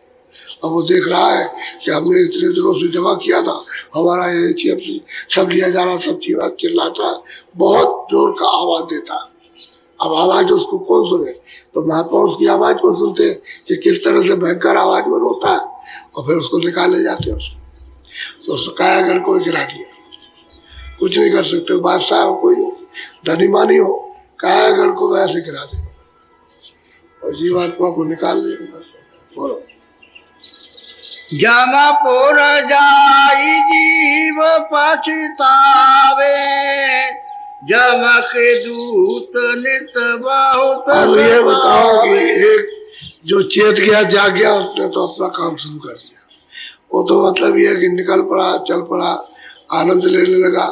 अब वो देख रहा है कि हमने इतने दिनों से जमा किया था, हमारा ये सब लिया जा रहा, सब चीज चिल्लाता, बहुत जोर का आवाज देता। अब आवाज उसको कौन सुने, तो महात्मा उसकी आवाज को सुनते हैं कि किस तरह से भयंकर आवाज में रोता है, और फिर उसको निकाले जाते हैं। उसको तो कायागढ़ को गिरा दिया, कुछ नहीं कर सकते, बादशाह हो कोई हो, धनी मानी हो, कायागढ़ को वैसे गिरा देगा और जीवात्मा को निकाल देगा। बोलो जमपुर जाई जीव पछतावे, जमक दूत नित बहुत। अब ये बताओ कि एक जो चेत गया जाग गया, उसने तो अपना काम शुरू कर दिया। वो तो मतलब ये है कि निकल पड़ा, चल पड़ा, आनंद लेने लगा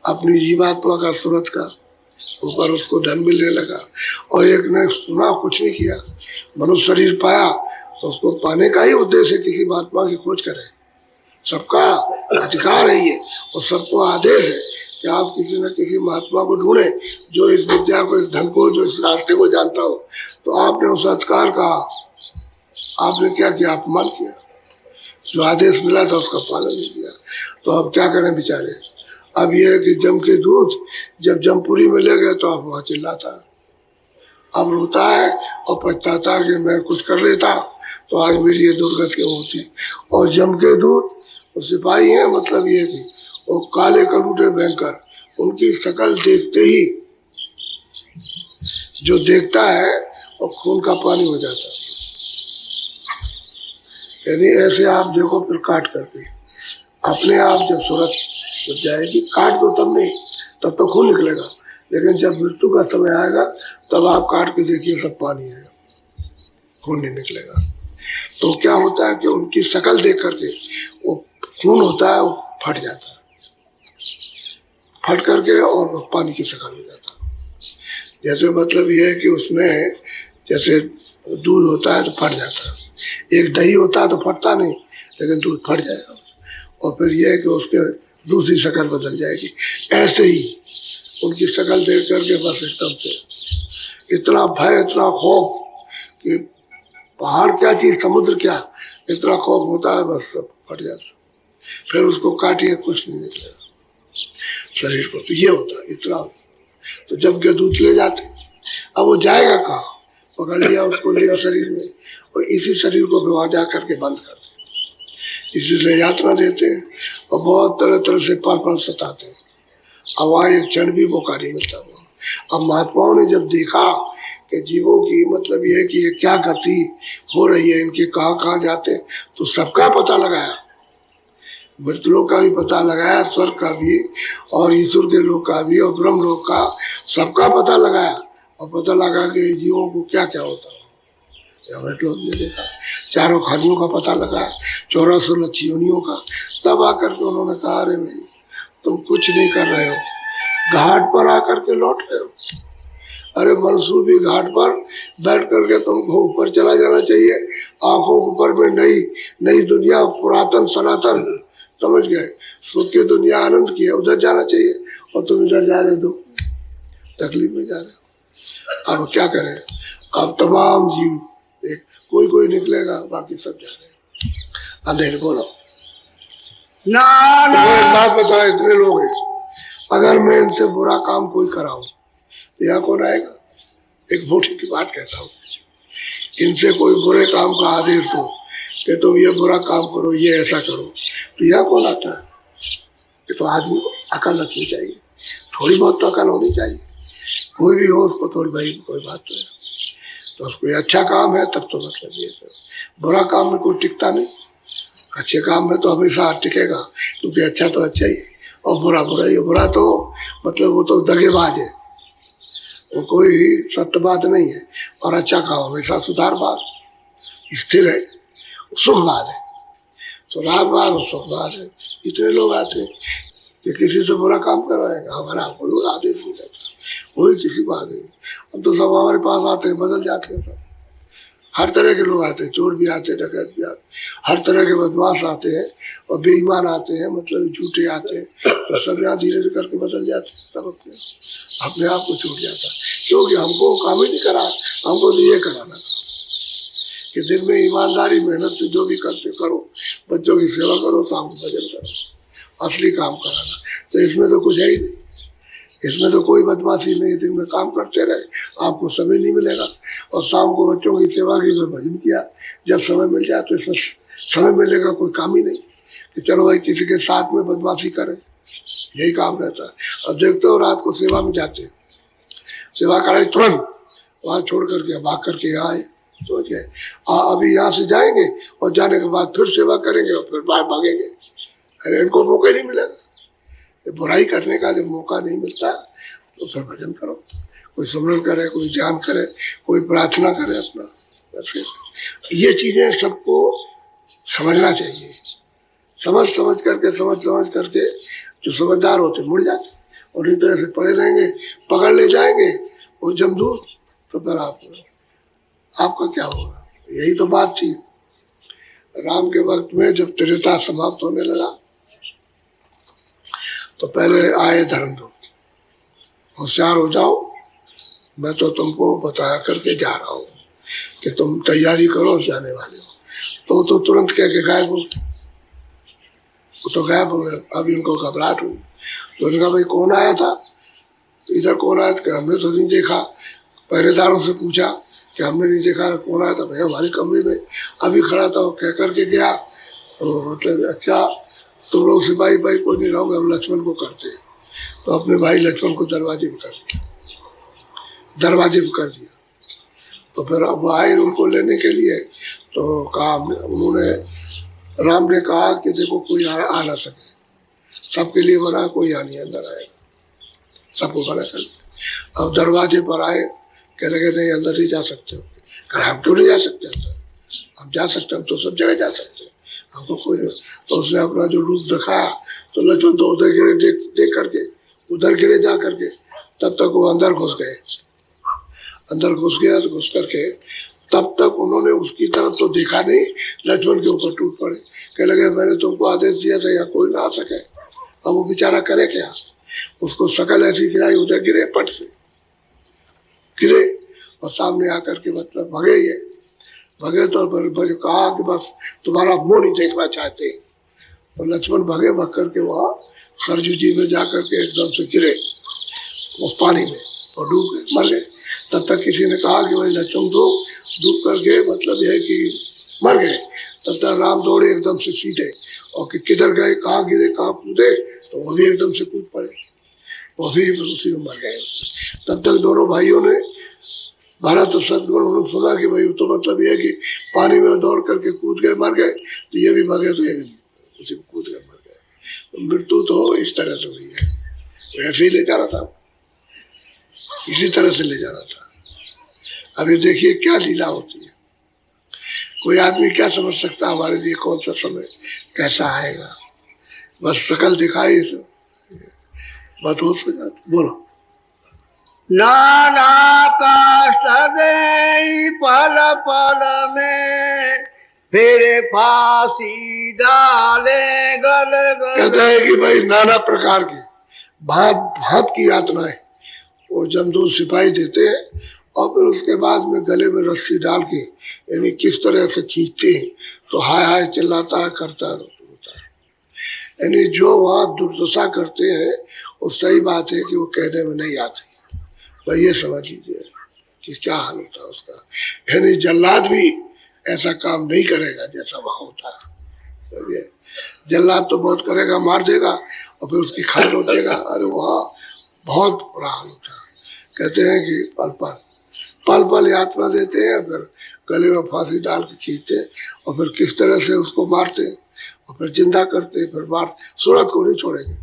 अपनी जीवात्मा का, सूरत का, ऊपर उसको धन मिलने लगा। और एक ने सुना, कुछ नहीं किया, मनुष्य शरीर पाया तो उसको पाने का ही उद्देश्य है, किसी महात्मा की खोज करे। सबका अधिकार है ये, और सबको आदेश है कि आप किसी न किसी महात्मा को ढूंढे जो इस विद्या को, इस धन को, जो इस रास्ते को जानता हो। तो आपने उस अधिकार का, आपने क्या किया, अपमान किया। जो आदेश मिला था उसका पालन नहीं किया। तो अब क्या करें बेचारे। अब यह है कि जम के दूत जब जमपुरी में ले गए तो अब वहां चिल्लाता है, अब रोता है और पछताता है कि मैं कुछ कर लेता तो आज मेरी ये दुर्गति होती। और जम के दूत वो सिपाही है, मतलब ये कि वो काले कलूटे भयंकर, उनकी शकल देखते ही जो देखता है वो खून का पानी हो जाता है। यानी ऐसे आप देखो, फिर काट करके अपने आप जब सूरत जब जाएगी, काट दो तब नहीं, तब तो खून निकलेगा, लेकिन जब मृत्यु का समय आएगा तब आप काट के देखिए सब पानी है, खून नहीं निकलेगा। तो क्या होता है कि उनकी शकल देख करके वो खून होता है, वो फट जाता है, फट करके और पानी की शकल हो जाता है। जैसे मतलब ये है कि उसमें जैसे दूध होता है तो फट जाता है, एक दही होता है तो फटता नहीं, लेकिन दूध फट जाएगा, और फिर यह है कि उसके दूसरी शक्ल बदल जाएगी। ऐसे ही उनकी शक्ल देख करके बस एकदम से इतना भय, इतना खौफ कि पहाड़ क्या चीज, समुद्र क्या, इतना खौफ होता है, बस सब फट जाता। फिर उसको काटिए, कुछ नहीं निकलेगा शरीर को। तो ये होता है इतना। तो जब दूध ले जाते, अब वो जाएगा कहाँ, पकड़ लिया उसको, लिया शरीर में, और इसी शरीर को वहां जा करके बंद कर देते, इसीलिए यात्रा देते हैं और बहुत तरह तरह से पल पल सताते हैं। अब वहाँ एक क्षण भी मौका नहीं मिलता। अब महात्माओं ने जब देखा कि जीवों की मतलब ये है कि ये क्या गति हो रही है, इनके कहाँ कहाँ जाते हैं, तो सबका पता लगाया, मृतलोक का भी पता लगाया, स्वर्ग का भी, और ईश्वर के लोक का भी, और ब्रह्म लोक का, सबका पता लगाया, और पता लगा कि जीवों को क्या क्या होता है। मृतलोक ने देखा, चारों खानियों का पता लगाया, 84 लक्ष योनियों का। तब आकर के उन्होंने कहा, अरे भाई तुम कुछ नहीं कर रहे हो, घाट पर आकर के लौट गए हो। अरे मरसूल भी घाट पर बैठ करके तुमको ऊपर चला जाना चाहिए, आंखों के ऊपर में नई नई दुनिया, पुरातन सनातन, समझ गए, सुख की दुनिया, आनंद की है, उधर जाना चाहिए, और तुम इधर जा रहे हो, तकलीफ में जा रहे हो। अब क्या करें, अब तमाम जीव एक कोई निकलेगा, बाकी सब जा रहे हैं अंधेरे। बोलो नाना बात बताओ, इतने लोग हैं, अगर मैं इनसे बुरा काम कोई कराऊं तो यहाँ कौन आएगा? एक मोटी की बात कहता हूँ, इनसे कोई बुरे काम का आदेश दो कि तुम ये बुरा काम करो, ये ऐसा करो, तो यहाँ कौन आता है? ये तो आदमी को अकल रखनी चाहिए, थोड़ी बहुत तो अकल होनी चाहिए। कोई भी हो उसको थोड़ी भाई कोई बात तो है, तो उसको ये अच्छा काम है तब तो मतलब ये तो, बुरा काम में कोई टिकता नहीं, अच्छे काम में तो हमेशा टिकेगा, क्योंकि अच्छा तो अच्छा ही है और बुरा बुरा ही। बुरा तो मतलब वो तो दगेबाज है, वो कोई सत्य बात नहीं है। और अच्छा काम हमेशा सुधारबाज, स्थिर है, सुखबाज है, सुधारबाज और सुखबाज है। इतने लोग आते हैं कि किसी से बुरा काम करवाएगा, हमारा कोई आदेश नहीं रहता, कोई किसी को आदेश नहीं। अब तो सब हमारे पास आते हैं, बदल जाते हैं सब, हर तरह के लोग आते हैं, चोर भी आते हैं, डकैत भी आते हैं, हर तरह के बदमाश आते हैं और बेईमान आते हैं, मतलब झूठे आते हैं, तो सब यहाँ धीरे धीरे करके बदल जाते हैं, सब अपने आप को छूट जाता है। क्योंकि हमको काम ही नहीं करा, हमको तो ये कराना था कि दिन में ईमानदारी मेहनत से जो भी करते करो, बच्चों की सेवा करो, शाम को भजन करो, असली काम कराना। तो इसमें तो कुछ है ही नहीं, इसमें तो कोई बदमाशी नहीं। दिन में काम करते रहे, आपको समय नहीं मिलेगा, और शाम को बच्चों की सेवा की, भजन किया, जब समय मिल जाए तो इसमें समय मिलेगा, कोई काम ही नहीं कि चलो भाई किसी के साथ में बदमाशी करें, यही काम रहता है। अब देखते हो रात को सेवा में जाते, सेवा कराई तुरंत वहां छोड़ करके भाग करके यहाँ आए, सोचे अभी यहाँ से जाएंगे और जाने के बाद फिर सेवा करेंगे और फिर बाहर भागेंगे। अरे इनको मौका ही नहीं मिलेगा, बुराई करने का जब मौका नहीं मिलता तो फिर भजन करो, कोई सुमरन करे, कोई ध्यान करे, कोई प्रार्थना करे अपना। ये चीजें सबको समझना चाहिए, समझ समझ करके जो समझदार होते मुड़ जाते, और इस तरह से पड़े रहेंगे, पकड़ ले जाएंगे वो जमदूत, तो फिर आपका क्या होगा? यही तो बात थी। राम के वक्त में जब त्रेता समाप्त होने लगा तो पहले आए धर्मदूत, होशियार हो जाओ, मैं तो तुमको बताया करके जा रहा हूँ कि तुम तैयारी करो, जाने वाले हो। तो तुरंत कह के गायब हो, वो तो गायब हो गए। अब इनको घबराहट हुई, तो उनका भाई कौन आया था? तो इधर कौन आया था? हमने तो नहीं देखा। पहरेदारों से पूछा कि हमने नहीं देखा, कौन आया था? भैया हमारे कमरे में अभी खड़ा था, वो कह करके गया। तो मतलब अच्छा तुम लोग सिपाही भाई को नहीं रहोगे, हम लक्ष्मण को करते। तो अपने भाई लक्ष्मण को दरवाजे में कर दिया, तो फिर अब आए उनको लेने के लिए, तो कहा उन्होंने, राम ने कहा कि देखो कोई आ ना सके, सबके लिए बना, कोई आ नहीं अंदर आएगा, सबको बना कर दिया। अब दरवाजे पर आए, कह लगे नहीं अंदर नहीं जा सकते हो। कहा हम क्यों नहीं जा सकते अंदर? हम जा सकते, हम तो सब जगह जा सकते हैं, हमको कोई नहीं। तो उसने अपना जो रूप दिखाया, तो लक्ष्मण तो उधर गिरे, देख करके उधर गिरे जा करके, तब तक वो अंदर घुस गए। अंदर घुस गया तो घुस करके तब तक उन्होंने उसकी तरफ तो देखा नहीं, लक्ष्मण के ऊपर टूट पड़े, कह लगे मैंने तुमको आदेश दिया था यहाँ कोई ना आ सके। अब वो बेचारा करे क्या? उसको शकल ऐसी गिराई, उधर गिरे, पट से गिरे और सामने आकर के मतलब भगे। ये भगे तो फिर कहा कि बस तुम्हारा मुंह नहीं देखना चाहते। तो लक्ष्मण भगे, भग करके वहां सरजू जी में जाकर के एकदम से गिरे वो पानी में और डूब गए, मर गए। तब तक किसी ने कहा कि भाई लक्ष्मण तो डूब कर गए, मतलब यह है कि मर गए। तब तक राम दौड़े एकदम से सीधे, और कि किधर गए, कहाँ गिरे, कहाँ कूदे, तो वो भी एकदम से कूद पड़े, वो भी उसी में मर गए। तब तक दोनों भाइयों ने, भरत और शत्रुघ्न, उन्होंने सुना कि भाई तो मतलब ये है कि पानी में दौड़ करके कूद गए, मर गए, तो ये भी मर गए, तो ये भी उसी में कूद गए, मर गए। तो मृत्यु तो इस तरह से हुई है, वैसे ही ले जाना था, इसी तरह से ले जाना था। अभी देखिए क्या लीला होती है, कोई आदमी क्या समझ सकता हमारे लिए कौन सा समय कैसा आएगा? बस शकल दिखाई, बात हो सकता। बोलो। नाना कष्ट दे पल पल में, फिर फांसी डाले गल गल। कहता है कि भाई नाना प्रकार की भांत भांत की यातनाएं वो जमदूत सिपाही देते हैं, और फिर उसके बाद में गले में रस्सी डाल के यानी किस तरह से खींचते हैं, तो हाय हाय चिल्लाता है, करता है, रोता है। यानी जो वहाँ दुर्दशा करते हैं वो सही बात है कि वो कहने में नहीं आती। तो ये समझ लीजिए कि क्या हाल होता है उसका। यानी जल्लाद भी ऐसा काम नहीं करेगा जैसा वहाँ होता है। समझिए, जल्लाद तो बहुत करेगा, मार देगा और फिर उसकी खाल रोकेगा। अरे वहाँ बहुत बुरा हाल होता है। कहते हैं कि पल पल यात्रा देते हैं, फिर गले में फांसी डाल के खींचते हैं और फिर किस तरह से उसको मारते हैं और फिर जिंदा करते हैं, फिर मार सूरत को नहीं छोड़ेंगे,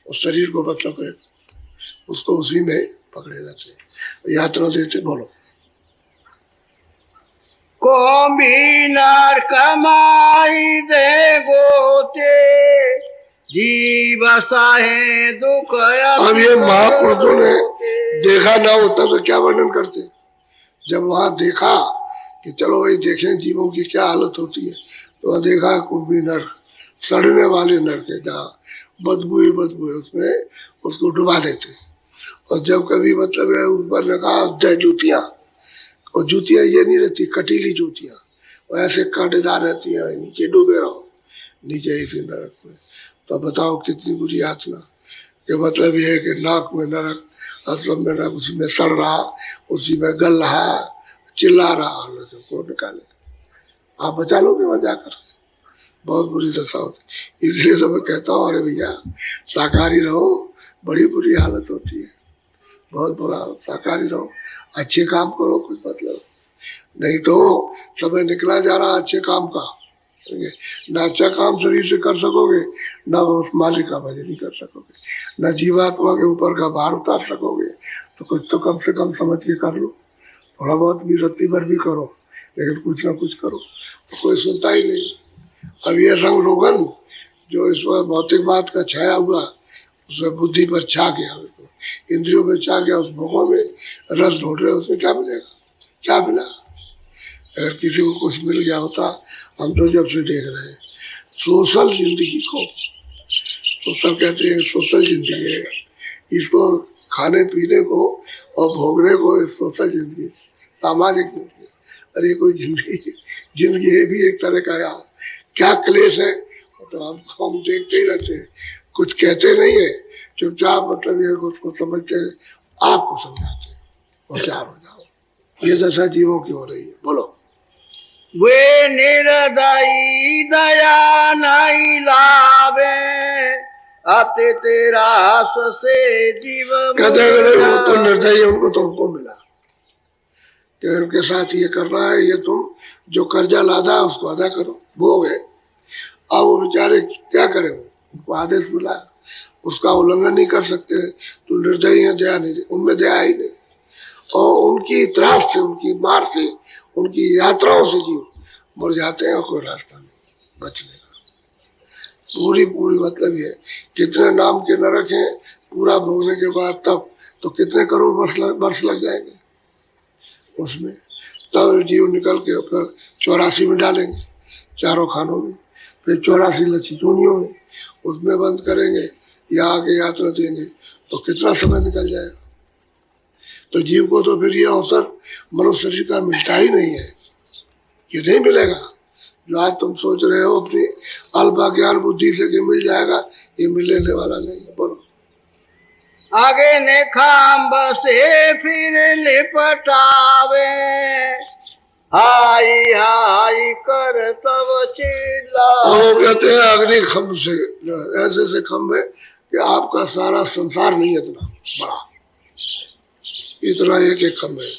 उस शरीर को मतलब उसको उसी में पकड़े रहते, यात्रा देते। बोलो, कोमिनार कमाई दे गोते जीव साहे दुख। अब ये महापुरुषों ने देखा ना होता तो क्या वर्णन करते। जब वहां देखा कि चलो भाई देखें जीवों की क्या हालत होती है, तो वहां देखा कुंभी नरक, सड़ने वाले नरक है जहाँ बदबू है उसमें उसको डुबा देते। और जब कभी मतलब है ऊपर लगा जूतियां, और जूतियां ये नहीं रहती कटीली जूतियां, वो ऐसे कांटेदार रहती है, नीचे डूबे रहो नीचे इसी नरक में। तो बताओ कितनी बुरी यातना। कि मतलब ये है कि नाक में नरक, असम में नरक, उसी में सड़ रहा, उसी में गल रहा, चिल्ला रहा, कौन निकाले। आप बचा लोगे वहां जाकर, बहुत बुरी दशा होती। इसलिए तो मैं कहता हूँ अरे भैया शाकाहारी रहो, बड़ी बुरी हालत होती है, बहुत बुरा। शाकाहारी रहो, अच्छे काम करो, कुछ मतलब नहीं तो समय निकला जा रहा अच्छे काम का। न अच्छा काम शरीर से कर सकोगे, न उस मालिक का भजन कर सकोगे, न जीवात्मा के ऊपर का भार उतार सकोगे। तो कुछ तो कम से कम समझ के कर लो, थोड़ा बहुत भी रत्ती भर भी करो, लेकिन कुछ ना कुछ करो। तो कोई सुनता ही नहीं। अब ये रंग रोगन जो इस वक्त भौतिक बात का छाया हुआ, उसमें बुद्धि पर छा गया, इंद्रियों में छा गया, उस भोगों में रस ढूंढ रहे, उसमें क्या मिलेगा, क्या मिला। अगर किसी को कुछ मिल गया होता, हम तो जब से देख रहे हैं सोशल जिंदगी को, सोशल कहते हैं, सोशल जिंदगी है इसको, खाने पीने को और भोगने को सोशल जिंदगी, सामाजिक जिंदगी। अरे कोई जिंदगी है भी एक तरह का। यार क्या क्लेश है, तो हम देखते ही रहते हैं, कुछ कहते नहीं है, चुपचाप मतलब ये उसको समझते हैं, आपको समझाते हैं, होशियार हो जाओ। ये दशा जीवों की हो रही है। बोलो, वे निर्दयी दया नहीं लावे आते तेरा से जीव। कहते वो तो निर्दयी, उनको तो हमको मिला कि उनके साथ ये कर रहा है, ये तुम जो कर्जा लादा उसको अदा करो, भोग है। अब वो बेचारे क्या करें, उनको आदेश मिला, उसका उल्लंघन नहीं कर सकते, तो निर्दयी है, दया नहीं, उनमें दया ही नहीं। और उनकी त्रास से, उनकी मार से, उनकी यात्राओं से जीव मर जाते हैं और कोई रास्ता नहीं बचने का। पूरी मतलब ये कितने नाम के नरक हैं, पूरा भोगने के बाद तब तो कितने करोड़ वर्ष लग जाएंगे उसमें, तब जीव निकल के फिर 84 में डालेंगे, चारों खानों में, फिर 84 लच्छी चूनियों में, उसमें बंद करेंगे या आगे यात्रा देंगे, तो कितना समय निकल जाएगा। तो जीव को तो फिर ये अवसर मनुष्य शरीर का मिलता ही नहीं है, ये नहीं मिलेगा। जो आज तुम सोच रहे हो अपनी अल्पा ज्ञान बुद्धि से कि मिल जाएगा, ये मिलने वाला नहीं है। बोलो, आगे ने खाम्ब से फिर लिपटावे हाई हाई कर तब चिल्ला। वो कहते हैं अग्नि खम्भ से, ऐसे खम्भ है कि आपका सारा संसार नहीं इतना बड़ा, इतना एक खम्भ है,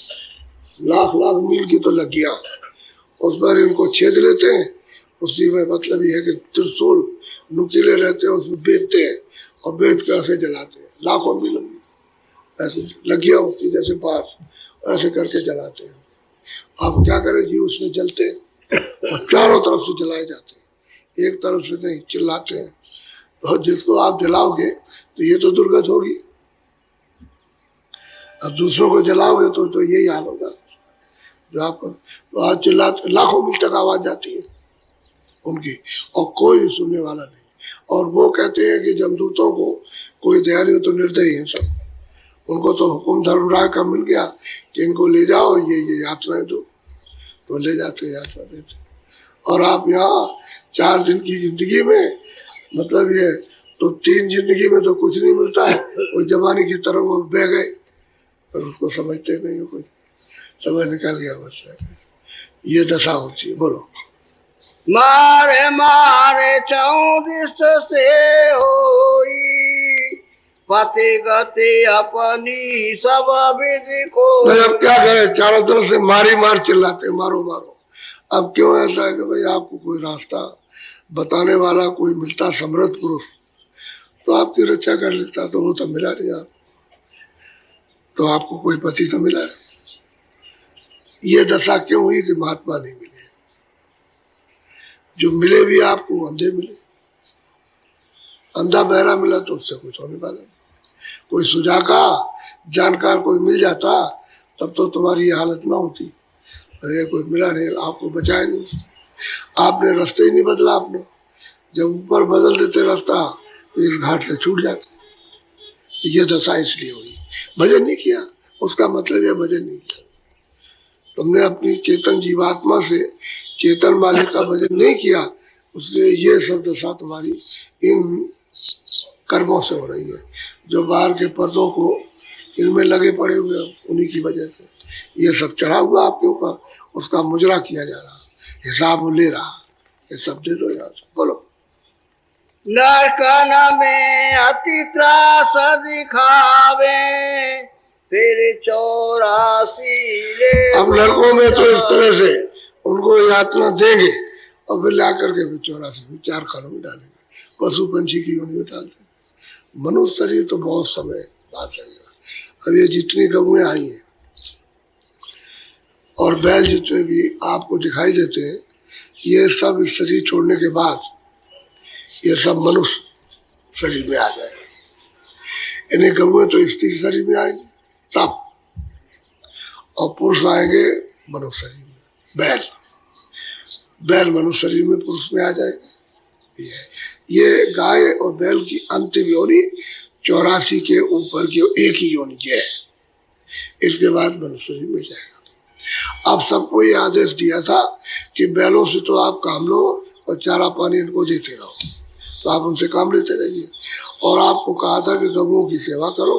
लाख मील की तो लग गया, उस पर इनको छेद लेते हैं, उसी में मतलब ये है कि त्रिशूल नुकीले रहते हैं, उसमें बेचते हैं और बेच कर ऐसे जलाते हैं, लाखों मील ऐसे लग गया उसकी जैसे पास, ऐसे करके जलाते हैं। अब क्या करें जी, उसमें जलते हैं और चारों तरफ से जलाए जाते हैं, एक तरफ से नहीं, चिल्लाते हैं। और जिसको आप जलाओगे तो ये तो दुर्गत होगी, अब दूसरों को जलाओगे तो यही हाल होगा जो आपको। तो आज चिल्लाते, लाखों मील तक आवाज जाती है उनकी, और कोई भी सुनने वाला नहीं। और वो कहते हैं कि जमदूतों को कोई दया नहीं हो, तो निर्दयी है सब, उनको तो हुक्म धर्मराज का मिल गया कि इनको ले जाओ, ये यात्राएं दो, तो ले जाते यात्रा देते। और आप यहाँ 4 दिन की जिंदगी में मतलब ये तो 3 जिंदगी में तो कुछ नहीं मिलता है, वो जवानी की तरफ वो बह गए और उसको समझते नहीं हो, कोई समय निकल गया बस। ये दशा होती है। बोलो। मारे मारे 24 से होई, पति गति अपनी सब विधि को। भाई अब क्या करें, चारों तरफ से मारी मार चिल्लाते, मारो मारो। अब क्यों ऐसा है कि भाई आपको कोई रास्ता बताने वाला कोई मिलता, समृद्ध पुरुष, तो आपकी रक्षा कर लेता, तो वो तो मिला नहीं आप, तो आपको कोई पति तो मिला नहीं। ये दशा क्यों हुई कि महात्मा नहीं मिले, जो मिले भी आपको अंधे मिले। अंधा बहरा मिला तो उससे कुछ होने वाला नहीं। कोई सुजागा जानकार कोई मिल जाता तब तो तुम्हारी ये हालत ना होती। अरे कोई मिला नहीं, आपको बचाया नहीं, आपने रास्ते ही नहीं बदला। आपने जब ऊपर बदल देते रास्ता तो इस घाट से छूट जाते। ये दशा इसलिए हुई, भजन नहीं किया, उसका मतलब है भजन नहीं किया। तुमने अपनी चेतन जीवात्मा से चेतन मालिक का भजन नहीं किया, उससे ये सब दशा तुम्हारी इन कर्मों से हो रही है, जो बाहर के पर्दों को इनमें लगे पड़े हुए उन्हीं की वजह से ये सब चढ़ा हुआ आपके ऊपर, उसका मुजरा किया जा रहा, हिसाब ले रहा। ये सब दे दो यार। बोलो। नरकन में अति त्रास दिखावे, फिर 84 ले। अब नरकों में तो इस तरह से उनको यातना देंगे और फिर ला करके फिर 84 चार खानों में डालेंगे, पशु पंछी की योनि में डालते। मनुष्य शरीर तो बहुत समय बाद रहेगा। अब ये जितनी गऊएं आई हैं और बैल जितने भी आपको दिखाई देते हैं, ये सब इस शरीर छोड़ने के बाद ये सब मनुष्य शरीर में आ जाएगा। इन्हें गऊएं तो स्त्री शरीर में आएंगे तब, और पुरुष आएंगे मनुष्य शरीर में। बैल मनुष्य शरीर में पुरुष में आ जाएगा। ये गाय और बैल की अंतिम योनि 84 के ऊपर की एक ही योनि है, इसके बाद मनुष्य शरीर में जाएगा। अब सबको ये आदेश दिया था कि बैलों से तो आप काम लो और चारा पानी इनको देते रहो, तो आप उनसे काम लेते रहिए। और आपको कहा था कि गऊओं की सेवा करो,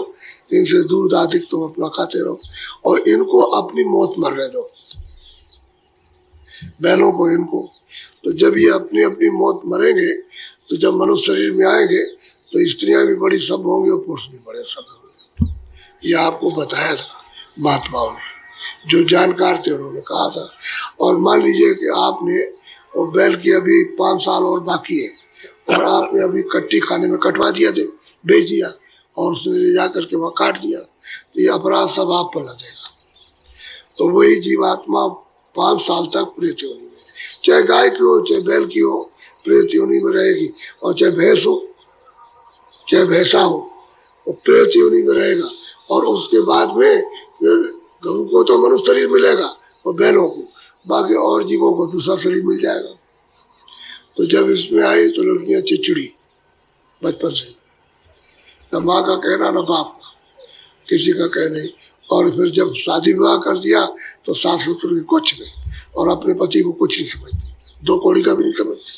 इनसे दूध आदि तुम अपना खाते रहो और इनको अपनी मौत मरने दो, बैलों को इनको। तो जब ये अपनी अपनी मौत मरेंगे तो जब मनुष्य शरीर में आएंगे तो स्त्रियां भी बड़ी सब होंगी और पुरुष भी बड़े सब होंगे। ये आपको बताया था महात्माओं ने, जो जानकार थे उन्होंने कहा था। और मान लीजिए कि आपने और बैल की अभी 5 साल और बाकी है और आपने अभी कट्टी खाने में कटवा दिया, दे बेच दिया और उसने ले जा करके वहां काट दिया, तो ये अपराध सब आप पर लगेगा। तो वही जीवात्मा 5 साल तक प्रेत योनि में, चाहे गाय की हो चाहे बैल की हो, प्रेत योनि में रहेगी। और चाहे भैंस हो चाहे भैंसा हो, वो प्रेत योनि में रहेगा। और उसके बाद में गऊ को तो मनुष्य शरीर मिलेगा और बैलों को, बाकी और जीवों को दूसरा शरीर मिल जाएगा। तो जब इसमें आई तो लड़कियां चिड़चिड़ी बचपन से, न माँ का कहना न बाप का, किसी का कह नहीं। और फिर जब शादी विवाह कर दिया तो सास ससुर की कुछ नहीं और अपने पति को कुछ नहीं समझती, 2 कौड़ी का भी नहीं समझती,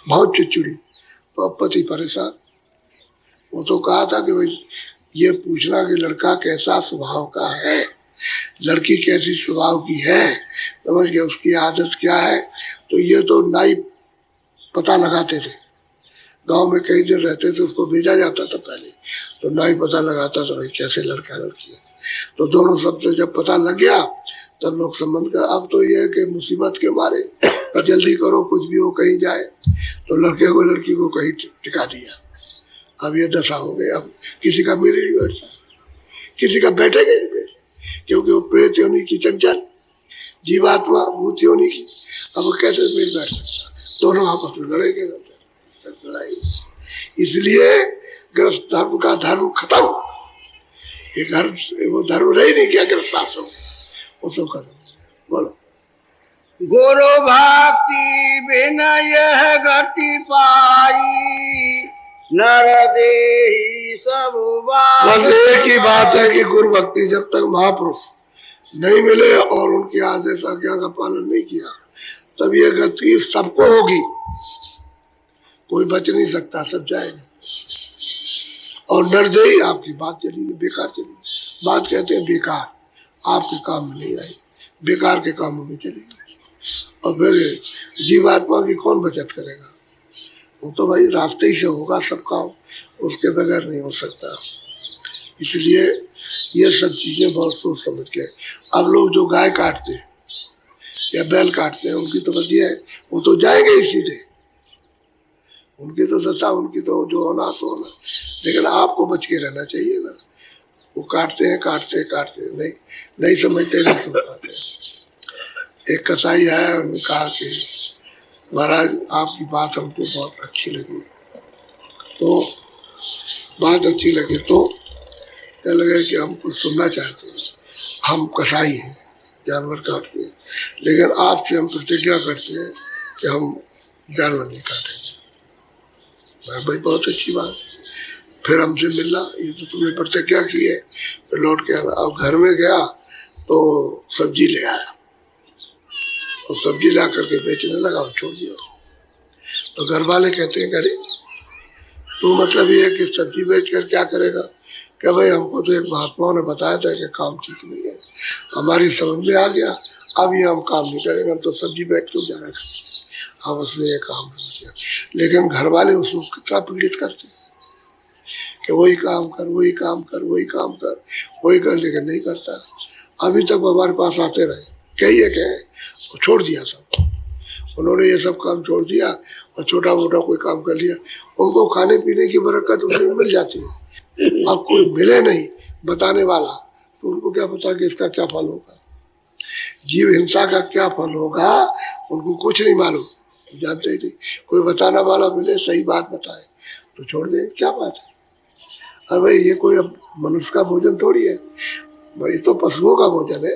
बहुत चिड़चिड़ी। तो अब पति परेशान। वो तो कहा था कि भाई ये पूछना कि लड़का कैसा स्वभाव का है, लड़की कैसी स्वभाव की है, समझ गया, उसकी आदत क्या है। तो ये तो नाई पता लगाते थे, गांव में कई दिन रहते थे, उसको भेजा जाता था पहले, तो नाई पता लगाता था भाई कैसे लड़का लड़की है। तो दोनों शब्द जब पता लग गया तब लोग संबंध कर। अब तो ये है कि मुसीबत के मारे जल्दी करो, कुछ भी हो कहीं जाए, तो लड़के को लड़की को कहीं टिका दिया। अब ये दशा हो गई। अब किसी का मिल नहीं बैठता, किसी का बैठेगा नहीं बैठ, क्योंकि वो प्रेत योनि की चंचल जीवात्मा भूत योनि की, अब वो कैसे मिल बैठ सकता, दोनों आपस में लड़ेंगे। इसलिए गृहस्थ धर्म का धर्म खत्म, ये घर वो धर्म रही नहीं क्या गृहस्थ, वो सब खत्म। बोलो। गुरु भक्ति बिना यह गति पाई, नर देहि सब बस एक ही बात है कि गुरु भक्ति जब तक महापुरुष नहीं मिले और उनके आदेश आज्ञा का पालन नहीं किया, तब ये गति सबको होगी, कोई बच नहीं सकता, सब जाएगा। और निर्दयी आपकी बात चली, बेकार चली। बात कहते हैं बेकार, आपके काम में नहीं आई, बेकार के कामों में चली गई। और फिर जीवात्मा की कौन बचत करेगा? वो तो भाई रास्ते ही से होगा सब काम, उसके बगैर नहीं हो सकता। इसलिए ये सब चीजें बहुत सोच समझ के। अब लोग जो गाय काटते हैं या बैल काटते हैं, उनकी तो बदिया है, वो तो जाएंगे ही सीधे, उनकी तो दशा, उनकी तो जो होना तो होना। लेकिन आपको बच के रहना चाहिए ना। वो काटते हैं, नहीं नहीं समझते, नहीं समझ पाते। एक कसाई आया, उन्होंने कहा कि महाराज आपकी बात हमको बहुत अच्छी लगी, तो बात अच्छी लगी तो क्या लगे कि हम कुछ सुनना चाहते हैं। हम कसाई हैं, जानवर काटते हैं, लेकिन आपसे हम प्रतिज्ञा करते हैं कि हम जानवर नहीं काटेंगे। भाई बहुत अच्छी बात। फिर हमसे मिला, ये तो तुमने प्रतिज्ञा की है। फिर लौट के आना। अब घर में गया तो सब्जी ले आया, और सब्जी ला करके बेचने लगा और छोड़ दिया। तो घर वाले कहते हैं अरे तो मतलब ये है कि सब्जी बेच कर क्या करेगा? क्या भाई हमको तो एक महात्माओं ने बताया था कि काम ठीक नहीं है, हमारी समझ में आ गया, अब ये हम काम नहीं करेंगे, हम तो सब्जी बेच क्यों जाना। अब उसने ये काम नहीं किया। लेकिन घर वाले उसको कितना पीड़ित करते कि वही काम कर, वही काम कर, वही काम कर, वही कर, लेकिन नहीं करता। अभी तक हमारे पास आते रहे, कहिए कहे, छोड़ दिया सब। उन्होंने ये सब काम छोड़ दिया और छोटा मोटा कोई काम कर लिया। उनको खाने पीने की बरकत उसमें मिल जाती है। अब कोई मिले नहीं बताने वाला, तो उनको क्या पता कि इसका क्या फल होगा, जीव हिंसा का क्या फल होगा, उनको कुछ नहीं मालूम, जानते ही नहीं। कोई बताने वाला मिले, सही बात बताए तो छोड़ दे, क्या बात है। अरे भाई ये कोई अब मनुष्य का भोजन थोड़ी है, भाई तो पशुओं का भोजन है।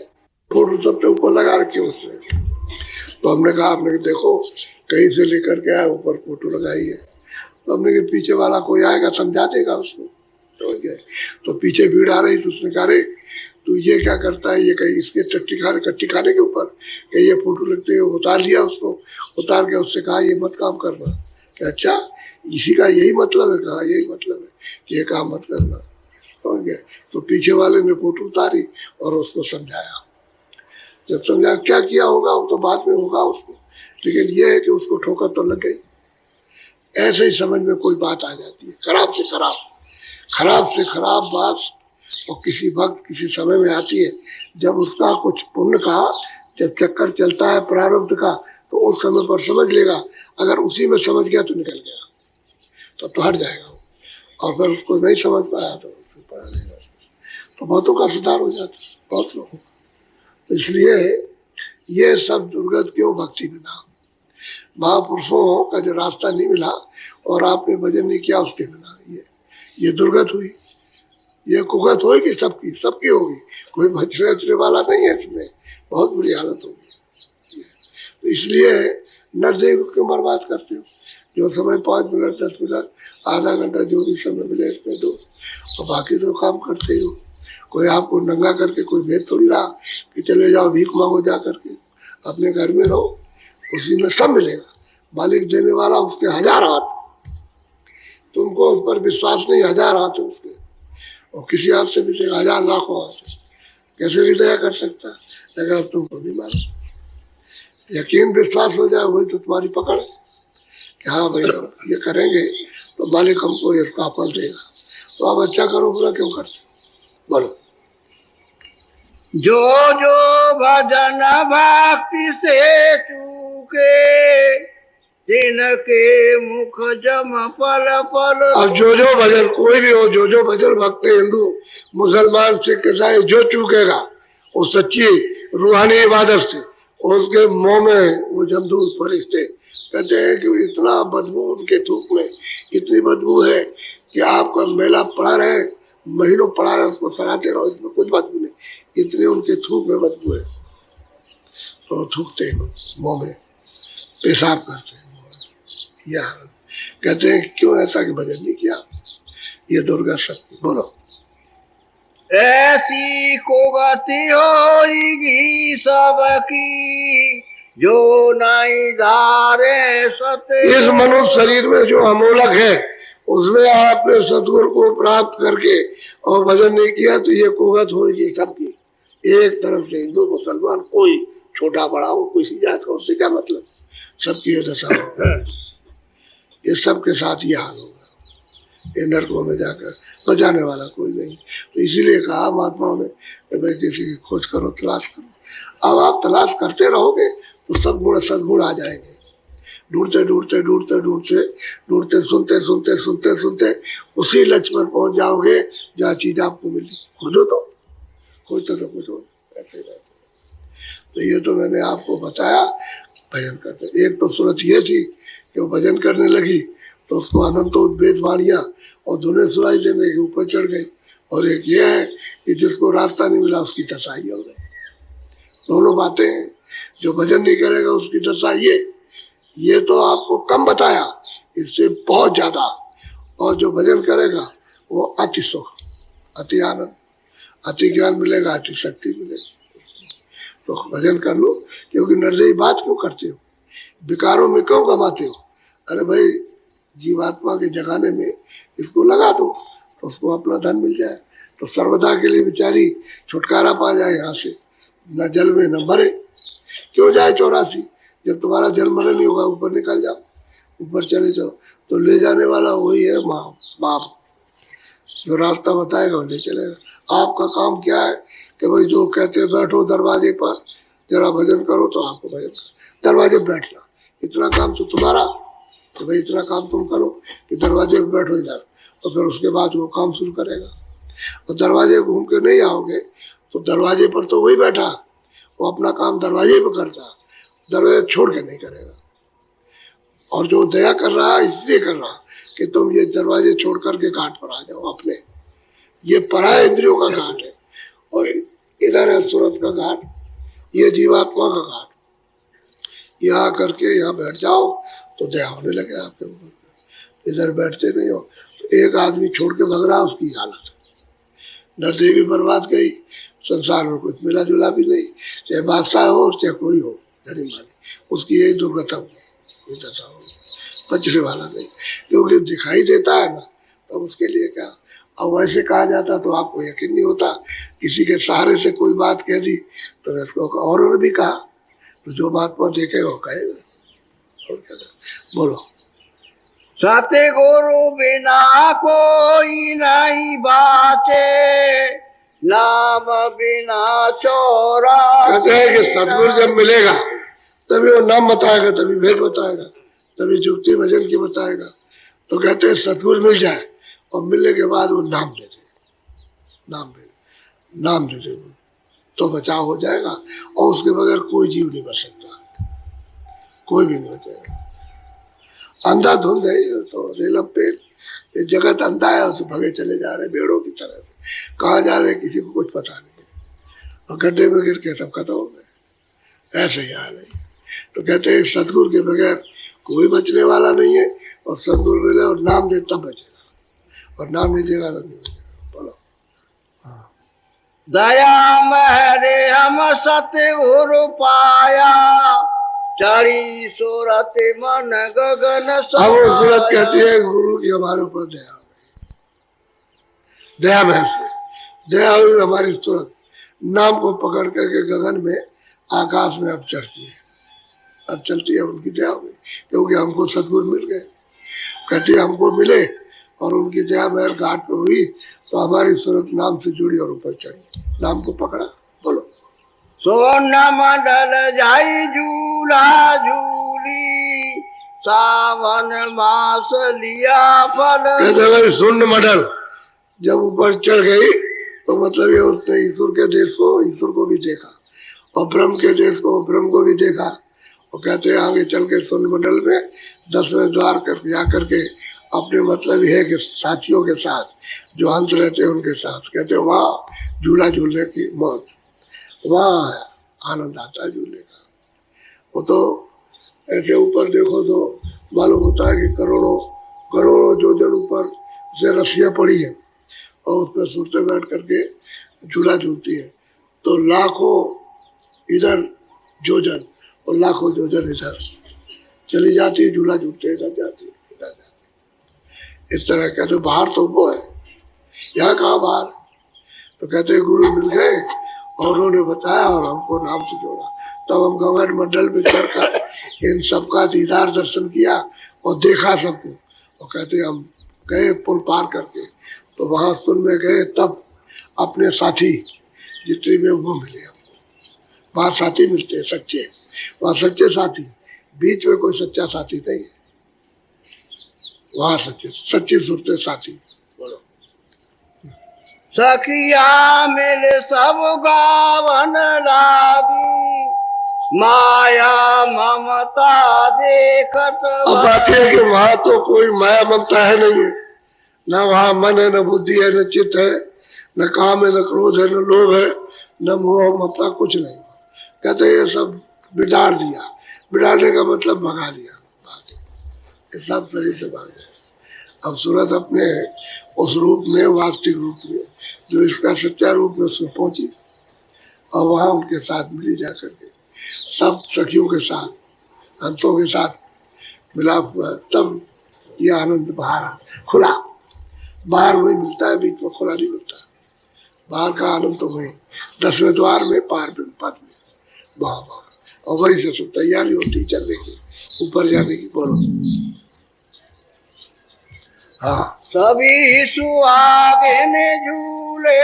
फोटो सबसे ऊपर लगा रखे उसने। तो हमने कहा, आपने देखो कहीं से लेकर के आया, ऊपर फोटो लगाई है। तो हमने कहा पीछे वाला कोई आएगा समझा देगा उसको। तो पीछे भीड़ आ रही, तो उसने कहा रे तू ये क्या करता है, ये कहीं इसके कट्टी खाने के ऊपर कहीं ये फोटो लगते है। उतार लिया उसको, उतार के उससे कहा ये मत काम करना। कि अच्छा इसी का यही मतलब है? कहा यही मतलब है कि ये काम मत करना। तो पीछे वाले ने फोटो उतारी और उसको समझाया। जब समझा क्या किया होगा वो तो बाद में होगा उसको, लेकिन ये है कि उसको ठोकर तो लग गई। ऐसे ही समझ में कोई बात आ जाती है, खराब से खराब, खराब से खराब बात। और किसी वक्त किसी समय में आती है जब उसका कुछ पुण्य का जब चक्कर चलता है प्रारब्ध का, तो उस समय पर समझ लेगा। अगर उसी में समझ गया तो निकल गया, तो हट जाएगा। और फिर उसको नहीं समझ पाया तो पढ़ा लेगा, तो बहुतों का सुधार हो जाता है, बहुत लोगों का। तो इसलिए ये सब दुर्गत क्यों? भक्ति बिना, महापुरुषों का जो रास्ता नहीं मिला और आपने भजन नहीं किया उसके बिना, ये दुर्गत हुई। ये कुगत होगी, सबकी सबकी होगी, कोई बचने बचने वाला नहीं है इसमें, बहुत बुरी हालत होगी। तो इसलिए नरदेव को क्यों बर्बाद करते हो? जो समय 5 मिनट 10 मिनट आधा घंटा जो भी समय मिले इसमें दो, और बाकी तो काम करते ही हो। कोई आपको नंगा करके कोई भेद थोड़ी रहा कि चले जाओ भीख मांगो जा करके। अपने घर में रहो, उसी में सब मिलेगा। मालिक देने वाला उसके 1000 हाथ, तुमको उस पर विश्वास नहीं, 1000 हाथ है उसके, और किसी हाथ से भी 1000 लाखों हाथ है, कैसे भी दया कर सकता है। लेकिन अब तुमको नहीं मानो, यकीन विश्वास हो जाए वही तो तुम्हारी पकड़ है कि हाँ भाई ये करेंगे तो मालिक हमको इसका फल देगा। तो आप अच्छा करो, बुरा क्यों करते? बोलो। जो जो भजन भक्ति से चूके, तिनके मुख जम पल पल। अब जो भजन कोई भी हो, जो भजन भक्त हिंदू मुसलमान सिख ईसाई जो चूकेगा वो सच्ची रूहानी इबादत से, उसके मुंह में वो जमदूत फरिश्ते कहते हैं कि इतना बदबू उनके थूक में, इतनी बदबू है कि आपका मेला पड़ा रहे, महीनों पड़ा रहे, उसको सराहते रहो, इसमें कुछ बदबू नहीं, इतने उनके थूक में बदबू है। तो थूकते हैं मुंह में, पेशाब करते हैं, या कहते हैं क्यों ऐसा कि भजन नहीं किया। ये दुर्गा शक्ति। बोलो। ऐसी को गति होगी सबकी, जो नहीं धारे सत्य। इस मनुष्य शरीर में जो अमोलक है उसमें आपने सतगुरु को प्राप्त करके और भजन नहीं किया तो ये कुगत होगी सबकी, एक तरफ से हिंदू मुसलमान, कोई छोटा बड़ा हो, किसी जात का, उससे क्या मतलब, सबकी ये दशा होगा। ये सबके साथ ये हाल होगा, ये नरकों में जाकर बचाने वाला कोई नहीं। तो इसीलिए कहा महात्माओं ने कि भाई किसी की खोज करो, तलाश करो। अब आप तलाश करते रहोगे तो सब गुण सदगुण आ जाएंगे। ढूंढते ढूंढते ढूंढते ढूंढते ढूंढते सुनते सुनते सुनते सुनते उसी लक्ष्य पर पहुंच जाओगे जहाँ चीज आपको मिली। खोजो तो कुछ तो कुछ हो, ऐसे रहते। तो ये तो मैंने आपको बताया भजन करते। एक तो सूरत ये थी कि वो भजन करने लगी तो उसको अनंत उद्वेद वाणियां और धुनें सुनाई देने के ऊपर चढ़ गई, और एक ये है कि जिसको रास्ता नहीं मिला उसकी दशा ये हो गई। दोनों बातें हैं। जो भजन नहीं करेगा उसकी दशा ये तो आपको कम बताया, इससे बहुत ज्यादा। और जो भजन करेगा वो अति सुख, अति आनंद, अति ज्ञान मिलेगा, अति शक्ति मिलेगी। तो भजन कर लो, क्योंकि निर्दयी बात क्यों करते हो, विकारों में क्यों कमाते हो। अरे भाई जीवात्मा के जगाने में इसको लगा दो तो उसको अपना धन मिल जाए, तो सर्वदा के लिए बेचारी छुटकारा पा जाए यहाँ से, न जल में न मरे। क्यों जाए 84, जब तुम्हारा जल मरण नहीं होगा ऊपर निकल जाओ, ऊपर चले जाओ। तो ले जाने वाला वही है बाप, जो रास्ता बताएगा वो ले चलेगा। आपका काम क्या है कि भाई जो कहते बैठो दरवाजे पर जरा भजन करो, तो आपको भजन दरवाजे पर बैठना, इतना काम तो तुम्हारा, तो भाई इतना काम तुम करो कि दरवाजे पर बैठो इधर, और फिर उसके बाद वो काम शुरू करेगा। और दरवाजे घूम के नहीं आओगे तो दरवाजे पर तो वही बैठा, वो अपना काम दरवाजे पर करता, दरवाजे छोड़ के नहीं करेगा। और जो दया कर रहा है इसलिए कर रहा कि तुम ये दरवाजे छोड़ करके घाट पर आ जाओ अपने। ये पराय इंद्रियों का घाट है, और इधर है सूरत का घाट, ये जीवात्मा का घाट। यहाँ करके यहाँ बैठ जाओ तो दया होने लगे आपके ऊपर। इधर बैठते नहीं हो तो एक आदमी छोड़ के भग रहा, उसकी हालत नरदेवी भी बर्बाद गई, संसार में कुछ मिला जुला भी नहीं, चाहे बादशाह हो चाहे कोई हो, धनी मानी, उसकी यही दुर्गता होगी, ये दशा होगी, बचने वाला नहीं। क्योंकि दिखाई देता है ना, तो उसके लिए क्या। अब वैसे कहा जाता तो आपको यकीन नहीं होता, किसी के सहारे से कोई बात कह दी तो इसको और भी कहा, तो जो बात पर देखेगा वो कहेगा। और क्या बोलो। सतगुरु बिना कोई नहीं बाटे, नाम बिना चोरा। कहते हैं कि सतगुरु जब मिलेगा तभी वो नाम बताएगा, तभी भेद बताएगा, तभी जुक्ति भजन की बताएगा। तो कहते हैं सतगुरु मिल जाए और मिलने के बाद वो नाम दे दे, नाम दे दे तो बचाव हो जाएगा। और उसके बगैर कोई जीव नहीं बच सकता, कोई भी नहीं बचेगा। अंधाधुंध है तो रेलम पेड़, ये जगत अंधा है, उसे भगे चले जा रहे भेड़ों की तरह। कहाँ जा रहे किसी को कुछ पता नहीं, और गड्ढे में गिर के सब खत्म हो गए। ऐसे ही हाल है। तो कहते हैं सतगुरु के बगैर कोई बचने वाला नहीं है, और सतगुरु मिले और नाम दे तब बचेगा, और नाम नहीं देगा तो नहीं बचेगा। बोलो। दया महरे हम सतगुरु पाया, चढ़ी सूरत मन गगन। अब वो सूरत कहती है गुरु की हमारे ऊपर दया, दया महसूस, दया हुई हमारी सूरत, नाम को पकड़ करके गगन में आकाश में अब चढ़ती है, अब चलती है। उनकी दया हुई, क्योंकि हमको सतगुरु मिल गए। कहती है हमको मिले और उनकी दया महर घाट पे हुई तो हमारी सूरत नाम से जुड़ी और ऊपर चढ़ी, नाम को पकड़ा। बोलो। सोना मंडल जाई झूला झूली, सावन मास लिया फल। कहते सुन मंडल जब ऊपर चढ़ गई तो मतलब ये उसने ईश्वर के देश को ईश्वर को भी देखा, और ब्रह्म के देश को ब्रह्म को भी देखा। और कहते हैं आगे चल के सुन मंडल में 10वें द्वार कर जाकर के अपने मतलब है कि साथियों के साथ जो अंत रहते हैं उनके साथ, कहते हैं वहाँ झूला झूलने की मौत, वहाँ आनंद आता है झूलने का। वो तो ऐसे ऊपर देखो तो मालूम होता है कि करोड़ों करोड़ों योजन ऊपर से रस्सियाँ पड़ी है और उस पर सुरते बैठ करके झूला झूलती है। तो लाखों इधर योजन और लाखों योजन इधर चली जाती है, झूला झूलते इधर जाती है, इधर जाती है। इस तरह कहते बाहर तो वो है, यहाँ कहाँ बाहर। तो कहते हैं गुरु मिल गए और उन्होंने बताया और हमको नाम से जोड़ा। तब हम गंगा मंडल में चढ़कर इन सबका दीदार दर्शन किया और देखा सबको। और कहते हम गए पुल पार करके, तो वहां सुन में गए, तब अपने साथी जितने में वो मिले हमको। वहां साथी मिलते हैं सच्चे, वहां सच्चे साथी, बीच में कोई सच्चा साथी नहीं है, वहां सच्चे सच्ची सुरते साथी। बोलो सखिया मिल सब गावन लागी, माया ममता देखत। अब बात है कि वहां तो कोई माया ममता है नहीं है, न वहां मन है, न बुद्धि है, न चित्त है, न काम है, न क्रोध है, न लोभ है, न मोह ममता, कुछ नहीं। कहते ये सब बिगाड़ दिया। बिगाड़ने का मतलब भगा दिया, ये सब शरीर से भाग गए। अब सूरत अपने उस रूप में, वास्तविक रूप में, जो इसका सच्चा रूप में उसमें पहुंची और वहां उनके साथ मिली जा करके, सब सखियों के साथ, हंसों के साथ मिलाप हुआ। तब ये आनंद बाहर खुला। बाहर वही मिलता है, बीच में खुला नहीं मिलता। बाहर का आनंद तो वही 10वें द्वार में, पार में, पद में, वाह वाह। और वही से सब तैयारी होती चलने की, ऊपर जाने की। बोलो हाँ। सभी सुहागिन झूले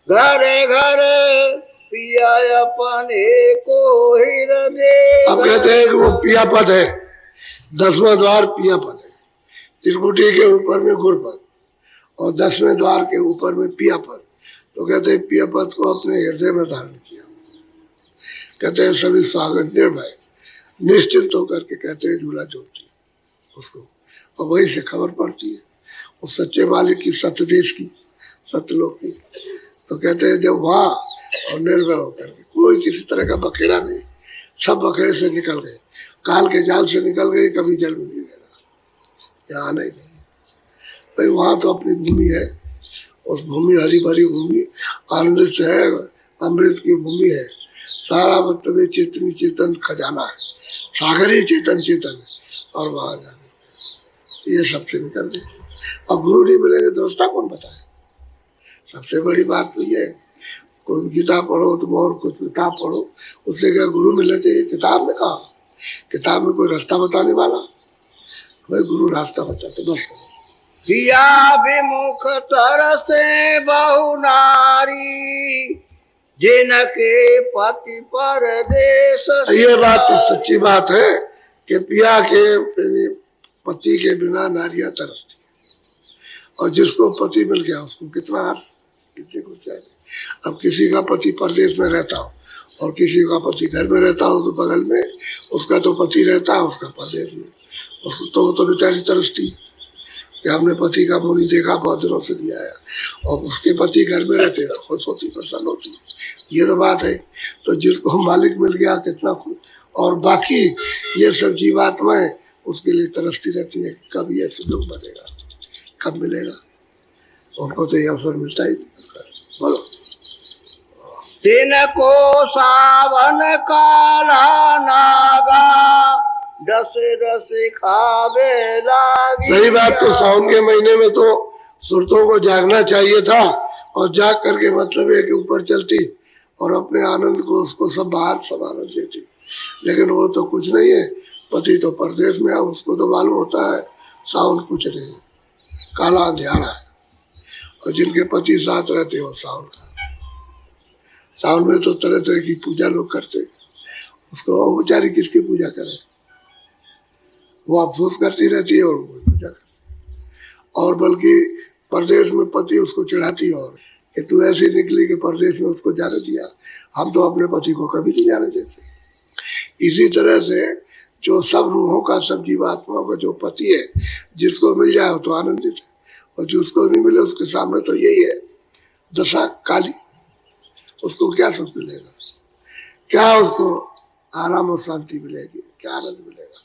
घरे घरे, पिया अपने को हृदय। अब कहते हैं कि वो पिया पद है, 10वां द्वार पिया पद है। त्रिकुटी के ऊपर में गुरपद और 10वें द्वार के ऊपर में पिया पद। तो कहते हैं पिया पद को अपने हृदय में धारण किया। कहते हैं सभी स्वागत निर्भय निश्चिंत होकर के कहते हैं झूला झूलती उसको, और वही से खबर पड़ती है उस सच्चे मालिक की, सत्य देश की, सत्यलोक की। तो कहते हैं जब वहां और निर्भय होकर के, कोई किसी तरह का बखेड़ा नहीं, सब बखेड़े से निकल गए, काल के जाल से निकल गए, कभी जल में नहीं गया, यहाँ नहीं। भाई वहां तो अपनी भूमि है, उस भूमि हरी भरी भूमि, आनंद से है, अमृत की भूमि है। सारा मतलब ये चेतनी चेतन खजाना है, सागरी चेतन चेतन है। और वहां जाने ये सबसे निकल गए। अब गुरु नहीं मिलेंगे तो रास्ता कौन बताए। सबसे बड़ी बात तो ये है, कोई गीता पढ़ो तुम और कुछ किताब पढ़ो, उससे क्या गुरु मिलना चाहिए। किताब में कहा, किताब में कोई रास्ता बताने वाला, भाई गुरु रास्ता बताते बस। पिया विमुख तरसे बहु नारी, जिनके पति परदेश। ये बात तो सच्ची बात है कि पिया के पति के बिना नारियां तरसती, और जिसको पति मिल गया उसको कितना, किसी को चाहिए। अब किसी का पति परदेश में रहता हो और किसी का पति घर में रहता हो, तो बगल में उसका तो पति रहता है, उसका परदेश में, उसको तो बेचारी तरसती कि हमने पति का मुंह नहीं देखा, बहुत दिनों से नहीं आया, और उसके पति घर में रहते हैं, खुश होती, प्रसन्न होती। ये तो बात है। तो जिसको मालिक मिल गया कितना खुश, और बाकी ये सब जीवात्माएं उसके लिए तरसती रहती है, कब ये सुख बनेगा, कब मिलेगा। उनको तो ये अवसर मिलता ही नहीं। बोलो तिनको सावन काला नागा, दस रस खावे लागी। सही बात। तो सावन के महीने में तो सुरतों को जागना चाहिए था, और जाग करके मतलब है कि ऊपर चलती और अपने आनंद को उसको सब बाहर सब आनंद देती। लेकिन वो तो कुछ नहीं है, पति तो परदेश में है, उसको तो मालूम होता है सावन कुछ नहीं, काला अंधियारा है। और जिनके पति साथ रहते हो सावन का, सावन में तो तरह तरह की पूजा लोग करते, उसको बेचारी किसकी पूजा करे, वो अफसोस करती रहती है और वो पूजा करती। और बल्कि परदेश में पति उसको चिढ़ाती है और कि तू ऐसी निकली कि परदेश में उसको जाने दिया, हम तो अपने पति को कभी नहीं जाने देते। इसी तरह से जो सब रूहों का, सब जीवात्माओं का जो पति है, जिसको मिल जाए तो आनंदित है, और जिसको नहीं मिले उसके सामने तो यही है दशा काली। उसको क्या सुख मिलेगा, क्या उसको आराम और शांति मिलेगी, क्या आनंद मिलेगा।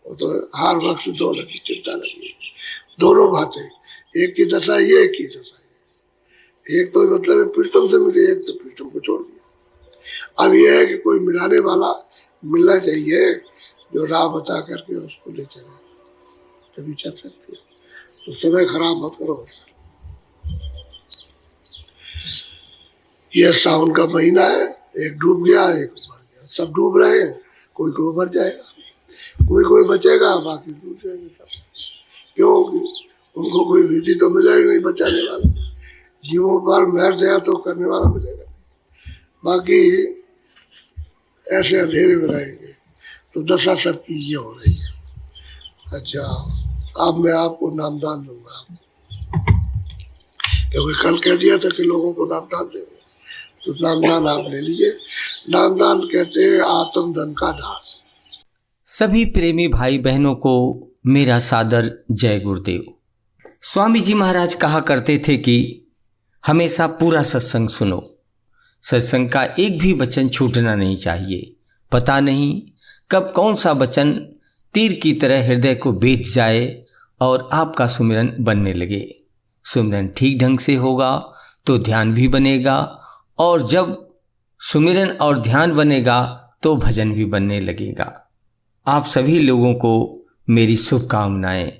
वो तो हर वक्त दोनों की चिंता लगी, दोनों बातें, एक की दशा ये, एक की दशा ये। एक तो मतलब प्रीतम से मिले, एक तो प्रीतम को छोड़ दिया। अब यह है कि कोई मिलाने वाला मिलना चाहिए जो राह बता करके उसको ले चले, तभी चल सकती है। तो समय खराब मत करो। ये सावन का महीना है, एक डूब गया एक उबर गया, सब डूब रहे हैं, कोई कोई उबर जाएगा, कोई कोई बचेगा, बाकी डूब जाएंगे सब। क्यों? उनको कोई विधि तो मिलेगा नहीं बचाने वाला, जीवों पर मेहर दया तो करने वाला मिलेगा नहीं, बाकी ऐसे अंधेरे में रहेंगे। तो दशा सबकी ये हो रही है। अच्छा, अब मैं आपको नामदान दूंगा, क्योंकि कल कह दिया था कि लोगों को नामदान देंगे, तो नामदान आप ले लीजिए। नामदान कहते हैं आत्मधन का दान। सभी प्रेमी भाई बहनों को मेरा सादर जय गुरुदेव। स्वामी जी महाराज कहा करते थे कि हमेशा पूरा सत्संग सुनो, सत्संग का एक भी वचन छूटना नहीं चाहिए। पता नहीं कब कौन सा वचन तीर की तरह हृदय को बेच जाए और आपका सुमिरन बनने लगे। सुमिरन ठीक ढंग से होगा तो ध्यान भी बनेगा, और जब सुमिरन और ध्यान बनेगा तो भजन भी बनने लगेगा। आप सभी लोगों को मेरी शुभकामनाएं।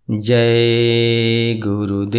जय गुरुदेव।